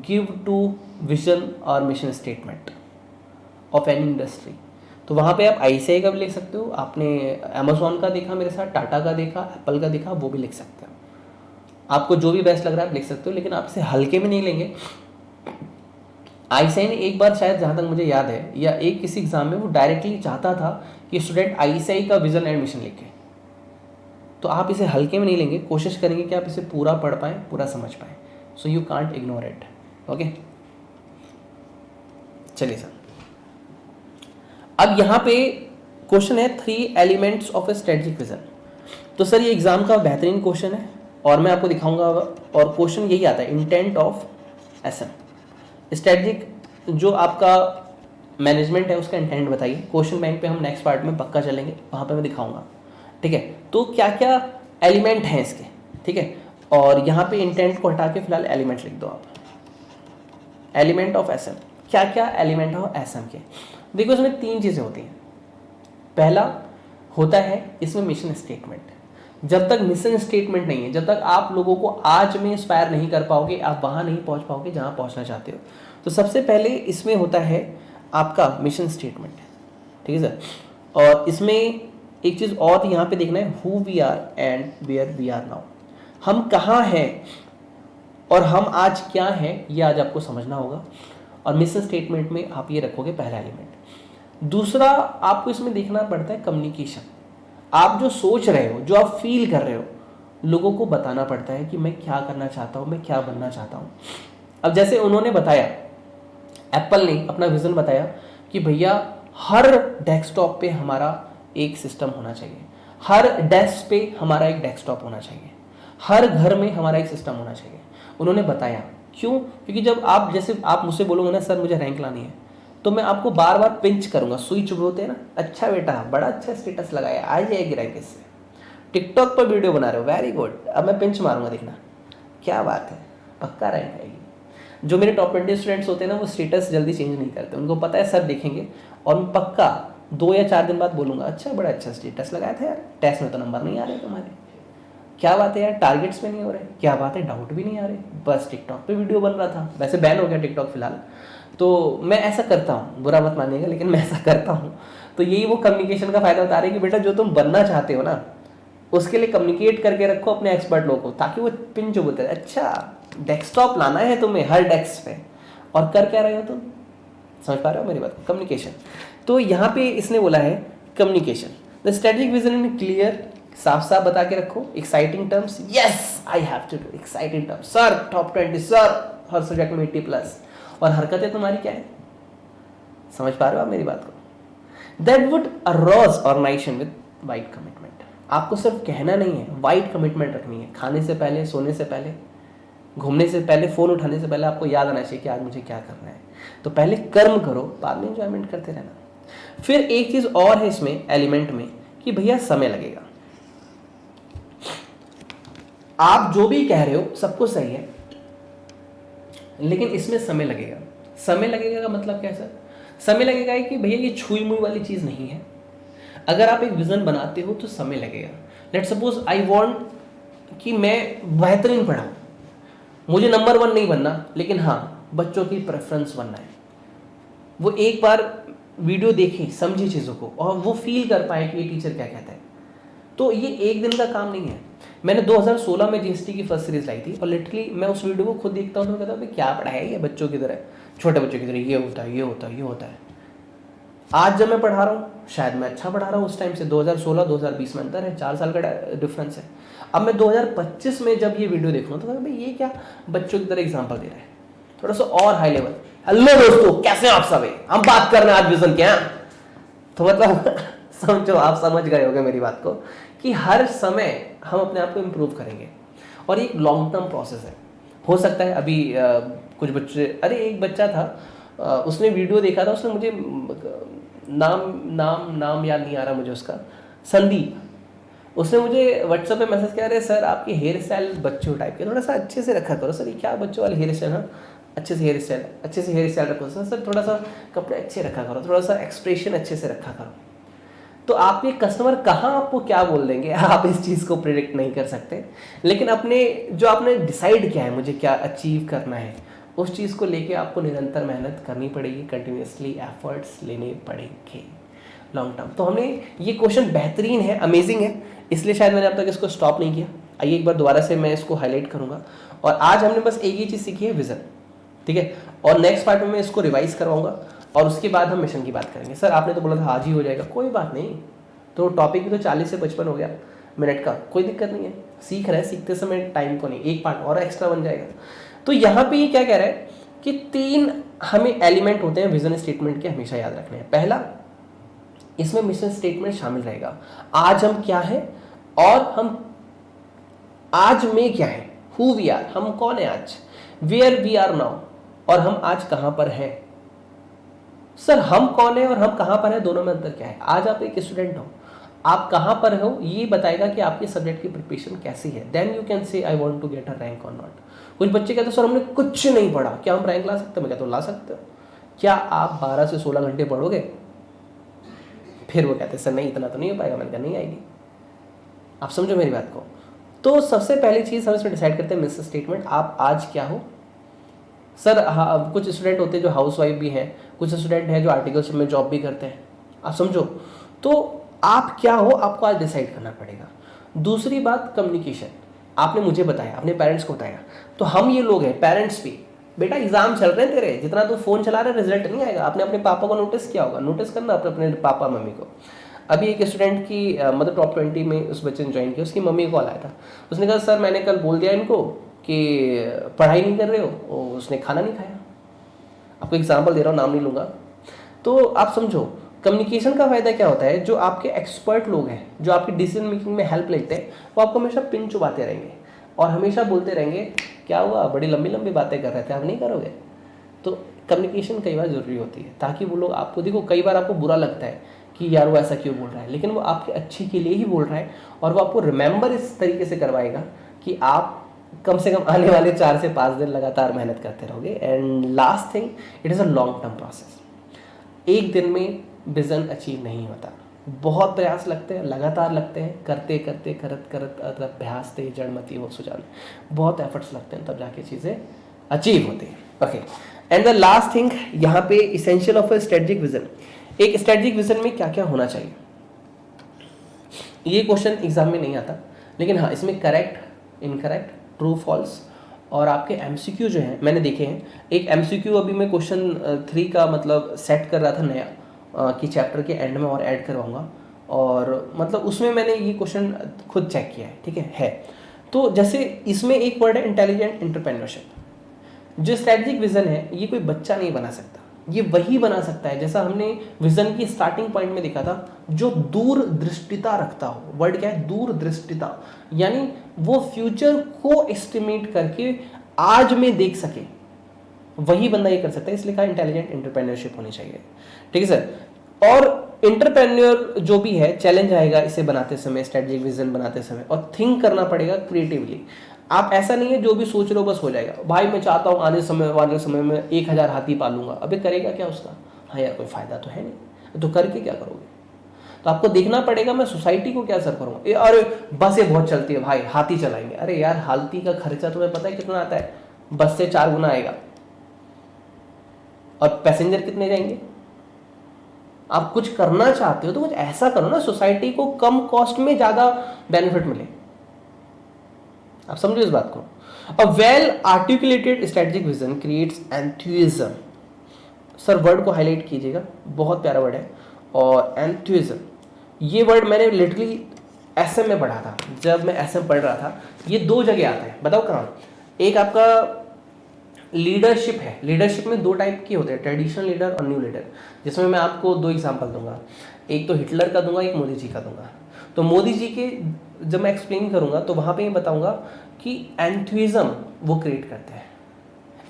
[SPEAKER 1] गिव टू विजन और mission statement of any industry. तो वहाँ पे आप आईसीआई का भी लिख सकते हो, आपने अमेजोन का देखा मेरे साथ, टाटा का देखा, एप्पल का देखा, वो भी लिख सकते हो। आपको जो भी बेस्ट लग रहा है आप लिख सकते हो, लेकिन आप इसे हल्के में नहीं लेंगे। आईसीआई ने एक बार शायद, जहाँ तक मुझे याद है, या एक किसी एग्जाम में वो डायरेक्टली चाहता था कि स्टूडेंट आईसीआई का विजन एंड मिशन लिखे। तो आप इसे हल्के में नहीं लेंगे, कोशिश करेंगे कि आप इसे पूरा पढ़ पाएँ, पूरा समझ पाएँ। So you can't ignore it. Okay, चलिए सर, अब यहाँ पे क्वेश्चन है 3 elements of A strategic vision. तो सर ये एग्जाम का बेहतरीन क्वेश्चन है और मैं आपको दिखाऊंगा, और क्वेश्चन यही आता है, इंटेंट ऑफ एसएम। स्ट्रेटेजिक जो आपका मैनेजमेंट है उसका इंटेंट बताइए। क्वेश्चन बैंक पे हम नेक्स्ट पार्ट में पक्का चलेंगे, वहाँ पे मैं दिखाऊंगा, ठीक है। तो क्या क्या एलिमेंट हैं इसके, ठीक है। और यहाँ पे इंटेंट को हटा के फिलहाल एलिमेंट लिख दो आप। एलिमेंट ऑफ एसएम, क्या क्या एलिमेंट हो एसएम के। देखो इसमें 3 चीज़ें होती हैं। पहला होता है इसमें मिशन स्टेटमेंट। जब तक मिशन स्टेटमेंट नहीं है, जब तक आप लोगों को आज में इंस्पायर नहीं कर पाओगे, आप वहाँ नहीं पहुँच पाओगे जहाँ पहुँचना चाहते हो। तो सबसे पहले इसमें होता है आपका मिशन स्टेटमेंट, ठीक है सर। और इसमें एक चीज़ और यहाँ पे देखना है, who we are and where we are now. हम कहाँ हैं और हम आज क्या हैं, ये आज आपको समझना होगा। और मिशन स्टेटमेंट में आप ये रखोगे पहला एलिमेंट। दूसरा आपको इसमें देखना पड़ता है कम्युनिकेशन। आप जो सोच रहे हो, जो आप फील कर रहे हो, लोगों को बताना पड़ता है कि मैं क्या करना चाहता हूँ, मैं क्या बनना चाहता हूँ। अब जैसे उन्होंने बताया, एप्पल ने अपना विजन बताया कि भैया हर डेस्कटॉप पे हमारा एक सिस्टम होना चाहिए, हर डेस्क पे हमारा एक डेस्कटॉप होना चाहिए, हर घर में हमारा एक सिस्टम होना चाहिए। उन्होंने बताया क्यों? क्योंकि जब आप, जैसे आप मुझसे बोलोगे ना सर मुझे रैंक लानी है, तो मैं आपको बार बार पिंच करूंगा, सुई चुभोते हैं ना, अच्छा बेटा बड़ा अच्छा स्टेटस लगाया, आ जाएगी रैंक इससे। टिकटॉक पर वीडियो बना रहे हो, वेरी गुड, अब मैं पिंच मारूंगा, देखना क्या बात है, पक्का रैंक आएगी। जो मेरे टॉप 20 स्टूडेंट्स होते हैं ना, वो स्टेटस जल्दी चेंज नहीं करते, उनको पता है सर देखेंगे, और मैं पक्का 2 या 4 दिन बाद बोलूँगा अच्छा बड़ा अच्छा स्टेटस लगाया था यार, टेस्ट में तो नंबर नहीं आ रहे तुम्हारे, क्या बात है यार, टारगेट्स में नहीं हो रहे, क्या बात है डाउट भी नहीं आ रहे, बस टिकटॉक पे वीडियो बन रहा था। वैसे बैन हो गया टिकटॉक फिलहाल, तो मैं ऐसा करता हूँ, बुरा मत मानिएगा, लेकिन मैं ऐसा करता हूँ। तो यही वो कम्युनिकेशन का फायदा बता रहे हैं कि बेटा जो तुम बनना चाहते हो ना, उसके लिए कम्युनिकेट करके रखो अपने एक्सपर्ट लोगों को, ताकि वो पिन जो बोलते हैं अच्छा डेस्कटॉप लाना है तुम्हें हर डेस्क पे, और कर क्या रहे हो तुम, समझ पा रहे हो मेरी बात, कम्युनिकेशन। तो यहाँ पे इसने बोला है communication, the strategic vision in clear, साफ साफ बता के रखो। Exciting terms, yes I have to do exciting terms, sir top 20 sir हर सब्जेक्ट में 80+, और हरकतें तुम्हारी क्या है, समझ पा रहे हो आप मेरी बात को। That would arouse organisation with wide commitment. आपको सिर्फ कहना नहीं है, वाइड कमिटमेंट रखनी है। खाने से पहले, सोने से पहले, घूमने से पहले, फोन उठाने से पहले आपको याद आना चाहिए कि आज मुझे क्या करना है। तो पहले कर्म करो, बाद में एंजॉयमेंट करते रहना। फिर एक चीज और है इसमें एलिमेंट में कि भैया समय लगेगा। आप जो भी कह रहे हो सब कुछ सही है, लेकिन इसमें समय लगेगा। समय लगेगा का मतलब क्या है सर? समय लगेगा कि भैया ये छुई मुई वाली चीज नहीं है। अगर आप एक विजन बनाते हो तो समय लगेगा। लेट सपोज आई वांट कि मैं बेहतरीन पढ़ाऊं, मुझे नंबर 1 नहीं बनना, लेकिन हाँ बच्चों की प्रेफरेंस बनना है। वो एक बार वीडियो देखे, समझे चीज़ों को, और वो फील कर पाए कि ये टीचर क्या कहता है। तो ये एक दिन का काम नहीं है। मैंने 2016 में जीएसटी की फर्स्ट सीरीज लाई थी, और लिटरली मैं उस वीडियो को खुद देखता हूँ तो मैं कहता हूँ भाई क्या पढ़ाया है ये बच्चों की तरह, छोटे बच्चों की तरह, ये होता है, ये होता है, ये होता है। आज जब मैं पढ़ा रहा हूँ, शायद मैं अच्छा पढ़ा रहा हूँ उस टाइम से, 2016-2020 में अंतर है, 4 साल का डिफरेंस है। अब मैं 2025 में जब ये वीडियो देखूँ तो भाई ये क्या बच्चों की तरह एग्जाम्पल दे रहा है, थोड़ा सा और हाई लेवल। हेलो दोस्तों, कैसे आप सब? हम बात कर रहे हैं आज विजन क्या। तो मतलब समझो, आप समझ गए होंगे मेरी बात को कि हर समय हम अपने आप को इम्प्रूव करेंगे, और एक लॉन्ग टर्म प्रोसेस है। हो सकता है अभी कुछ बच्चे, अरे एक बच्चा था, उसने वीडियो देखा था, उसने मुझे नाम याद नहीं आ रहा मुझे उसका, संदीप। उसने मुझे व्हाट्सएप पे मैसेज किया, अरे सर आपकी हेयर स्टाइल बच्चों टाइप के, थोड़ा सा अच्छे से रखा करो। सर ये क्या बच्चों वाले हेयर स्टाइल? हाँ, अच्छे से हेयर स्टाइल रखो सर, थोड़ा सा कपड़े अच्छे रखा करो, थोड़ा सा एक्सप्रेशन अच्छे से रखा करो। तो आपके कस्टमर कहाँ आपको क्या बोल देंगे आप इस चीज़ को प्रिडिक्ट नहीं कर सकते, लेकिन अपने जो आपने डिसाइड किया है मुझे क्या अचीव करना है, उस चीज़ को लेके आपको निरंतर मेहनत करनी पड़ेगी, कंटिन्यूसली एफर्ट्स लेने पड़ेंगे लॉन्ग टर्म। तो हमने ये क्वेश्चन बेहतरीन है, अमेजिंग है, इसलिए शायद मैंने अब तक इसको स्टॉप नहीं किया। आइए एक बार दोबारा से मैं इसको हाईलाइट करूँगा। और आज हमने बस एक ही चीज़ सीखी है, विजन, ठीक है। और नेक्स्ट पार्ट में मैं इसको रिवाइज करवाऊंगा, और उसके बाद हम मिशन की बात करेंगे। सर आपने तो बोला था आज ही हो जाएगा, कोई बात नहीं, तो टॉपिक भी तो 40 से 55 हो गया मिनट का, कोई दिक्कत नहीं है, सीख रहे हैं, सीखते समय टाइम को नहीं, एक पार्ट और एक्स्ट्रा बन जाएगा। तो यहाँ पे ये क्या कह रहा है कि 3 हमें एलिमेंट होते हैं विजन स्टेटमेंट के, हमेशा याद रखने हैं। पहला, इसमें मिशन स्टेटमेंट शामिल रहेगा, आज हम क्या है, और हम आज में क्या है, हु वी आर, हम कौन है आज, वेयर वी आर नाउ, और हम आज कहाँ पर हैं। सर हम कौन है और हम कहाँ पर है, दोनों में अंतर क्या है? आज आप एक स्टूडेंट हो, आप कहाँ पर हो ये बताएगा कि आपके सब्जेक्ट की प्रिपरेशन कैसी है। Then you can say I want to get a rank or not. कुछ बच्चे कहते हैं सर हमने कुछ नहीं पढ़ा, क्या हम रैंक ला सकते हैं? मैं कहता हूँ ला सकते हो। क्या आप 12 से 16 घंटे पढ़ोगे? फिर वो कहते हैं सर नहीं, इतना तो नहीं हो पाएगा। मैंने कहा नहीं आएगी। आप समझो मेरी बात को। तो सबसे पहली चीज़ हम इसमें डिसाइड करते हैं मिशन स्टेटमेंट, आप आज क्या हो। सर हाँ, कुछ स्टूडेंट होते हैं जो हाउसवाइफ भी हैं, कुछ स्टूडेंट हैं जो आर्टिकल्स में जॉब भी करते हैं, आप समझो। तो आप क्या हो, आपको आज डिसाइड करना पड़ेगा। दूसरी बात, कम्युनिकेशन। आपने मुझे बताया, अपने पेरेंट्स को बताया, तो हम ये लोग हैं पेरेंट्स भी, बेटा एग्जाम चल रहे हैं तेरे, जितना तू फोन चला रहा है रिजल्ट नहीं आएगा। आपने अपने पापा को नोटिस किया होगा, नोटिस करना अपने पापा मम्मी को। अभी एक स्टूडेंट की मतलब टॉप 20 में उस बच्चे ने ज्वाइन किया, उसकी मम्मी को कॉल आया था, उसने कहा सर मैंने कल बोल दिया इनको कि पढ़ाई नहीं कर रहे हो, और उसने खाना नहीं खाया। आपको एग्जाम्पल दे रहा हूँ, नाम नहीं लूँगा। तो आप समझो कम्युनिकेशन का फायदा क्या होता है, जो आपके एक्सपर्ट लोग हैं, जो आपकी डिसीजन मेकिंग में हेल्प लेते हैं, वो आपको हमेशा पिन चुबाते रहेंगे और हमेशा बोलते रहेंगे क्या हुआ, बड़ी लंबी लंबी बातें कर रहे थे, आप नहीं करोगे। तो कम्युनिकेशन कई बार ज़रूरी होती है, ताकि वो लोग आपको, देखो कई बार आपको बुरा लगता है कि यार वो ऐसा क्यों बोल रहा है, लेकिन वो आपके अच्छे के लिए ही बोल रहा है, और वो आपको रिमेंबर इस तरीके से करवाएगा कि आप कम से कम आने वाले 4 से 5 दिन लगातार मेहनत करते रहोगे। And last thing, it is a long term process. एक दिन में विजन अचीव नहीं होता, बहुत प्रयास लगते हैं, लगातार लगते हैं, करते करते करत अभ्यास ते जड़मती वो सुजान, बहुत एफर्ट्स लगते हैं, तब जाके चीज़ें अचीव होती हैं। Okay, and the last thing यहाँ पे essential of a strategic vision. एक स्ट्रेटजिक विजन में क्या क्या होना चाहिए, ये क्वेश्चन एग्जाम में नहीं आता, लेकिन हाँ इसमें करेक्ट, इनकरेक्ट, ट्रू फॉल्स और आपके एमसीक्यू जो हैं मैंने देखे हैं। एक एमसीक्यू अभी मैं क्वेश्चन 3 का मतलब सेट कर रहा था नया, कि चैप्टर के एंड में और ऐड करवाऊंगा, और मतलब उसमें मैंने ये क्वेश्चन खुद चेक किया है, ठीक है। तो जैसे इसमें एक वर्ड है इंटेलिजेंट एंटरप्रेन्योरशिप। जो स्ट्रेटजिक विजन है ये कोई बच्चा नहीं बना सकता, ये वही बना सकता है, जैसा हमने विजन की स्टार्टिंग पॉइंट में देखा था, जो दूरदृष्टिता रखता हो। वर्ड क्या है, दूरदृष्टिता, यानी वो फ्यूचर को एस्टिमेट करके आज में देख सके, वही बंदा ये कर सकता है। इसलिए कहा इंटेलिजेंट एंटरप्रेन्योरशिप होनी चाहिए, ठीक है सर। और एंटरप्रेन्योर जो भी है, चैलेंज आएगा इसे बनाते समय, स्ट्रेटजिक विजन बनाते समय, और थिंक करना पड़ेगा क्रिएटिवली। आप ऐसा नहीं है जो भी सोच रहे हो बस हो जाएगा, भाई मैं चाहता हूँ आने समय में 1000 हाथी पालूंगा, अबे करेगा क्या उसका? हाँ यार कोई फायदा तो है नहीं, तो करके क्या करोगे? तो आपको देखना पड़ेगा मैं सोसाइटी को क्या असर करूँगा। अरे बसें बहुत चलती है भाई, हाथी चलाएंगे, अरे यार हाथी का खर्चा तुम्हें पता है कितना आता है? बस से 4 गुना आएगा, और पैसेंजर कितने जाएंगे? आप कुछ करना चाहते हो तो कुछ ऐसा करो ना सोसाइटी को कम कॉस्ट में ज्यादा बेनिफिट मिले। आप समझो इस बात को। A well articulated strategic vision creates enthusiasm. Sir word को हाईलाइट कीजिएगा, बहुत प्यारा वर्ड है। और एंथुसिज्म, ये वर्ड मैंने लिटरली एसएम में पढ़ा था। जब मैं एसएम पढ़ रहा था, ये दो जगह आता है, बताओ कहाँ। एक आपका लीडरशिप है, लीडरशिप में दो टाइप के होते हैं, ट्रेडिशनल लीडर और न्यू लीडर, जिसमें मैं आपको दो एग्जांपल दूंगा, एक तो हिटलर का दूंगा, एक मोदी जी का दूंगा। तो मोदी जी के जब मैं एक्सप्लेन करूंगा तो वहां पे ये बताऊंगा कि एंथुसिज्म वो क्रिएट करते हैं।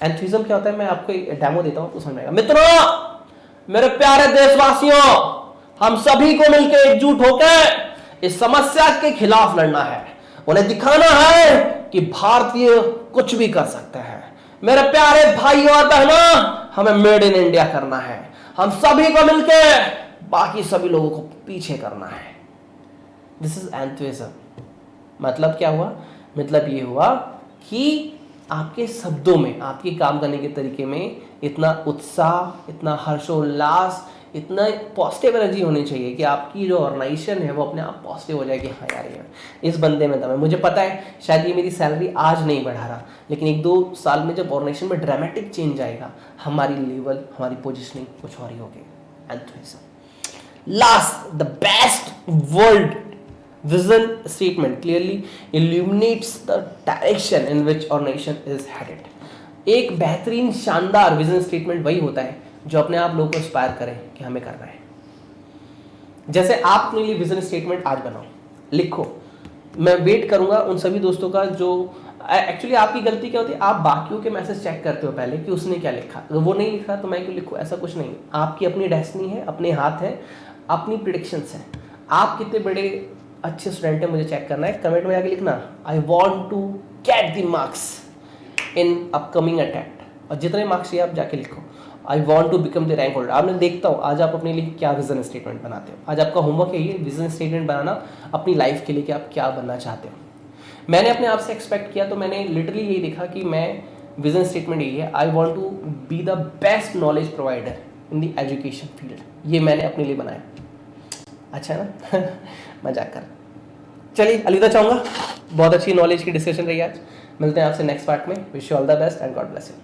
[SPEAKER 1] एंथुसिज्म क्या होता है, मैं आपको एक डेमो देता हूँ तो समझ आएगा। मित्रों, मेरे प्यारे देशवासियों, हम सभी को मिलकर एकजुट होकर इस समस्या के खिलाफ लड़ना है। उन्हें दिखाना है कि भारतीय कुछ भी कर सकते हैं। मेरे प्यारे भाई और बहनों, हमें मेड इन इंडिया करना है। हम सभी को मिलकर बाकी सभी लोगों को पीछे करना है। This is enthusiasm. मतलब क्या हुआ, मतलब ये हुआ कि आपके शब्दों में, आपके काम करने के तरीके में इतना उत्साह, इतना हर्षोल्लास, इतना पॉजिटिव एनर्जी होनी चाहिए कि आपकी जो ऑर्गेनाइजेशन है वो अपने आप पॉजिटिव हो जाए कि हाँ यार इस बंदे में दम है। मुझे पता है शायद ये मेरी सैलरी आज नहीं बढ़ा रहा, लेकिन 1-2 साल में जब ऑर्गेनाइजेशन में ड्रामेटिक चेंज आएगा, हमारी लेवल, हमारी पोजिशनिंग कुछ और ही होगी। Enthusiasm. Last, the best world vision statement clearly illuminates the direction in which our nation is headed। एक बेहतरीन शानदार विजन स्टेटमेंट वही होता है जो अपने आप लोगों को इंस्पायर करे कि हमें करना है। जैसे आप अपने लिए विजन स्टेटमेंट आज बनाओ, लिखो। मैं वेट करूंगा उन सभी दोस्तों का जो एक्चुअली आपकी गलती क्या होती है, आप बाकियों के मैसेज चेक करते हो पहले कि उसने क्या लिखा, अगर वो नहीं लिखा तो मैं क्यों लिखूं, ऐसा कुछ नहीं। आपकी अपनी डेस्टिनी है, अपने हाथ है, अपनी प्रिडिक्शंस है। आप कितने बड़े अच्छे स्टूडेंट है मुझे चेक करना है। कमेंट में जाके लिखना I want to get the marks in upcoming attempt, और जितने मार्क्स चाहिए आप जाके लिखो I want to become the rank holder. आपने देखता हूँ आज आप अपने लिए क्या विजन स्टेटमेंट बनाते हो। आज आपका होमवर्क है ये विजन स्टेटमेंट बनाना अपनी लाइफ के लिए कि आप क्या बनना चाहते हो। मैंने अपने आप से एक्सपेक्ट किया तो मैंने लिटरली यही देखा कि मैं विजन स्टेटमेंट यही है, I want to be the best knowledge provider in the education field. ये मैंने अपने लिए बनाया। अच्छा है ना मजाक कर। चलिए अलविदा चाहूँगा, बहुत अच्छी नॉलेज की डिस्कशन रही आज। मिलते हैं आपसे नेक्स्ट पार्ट में। Wish you all the best and God bless you.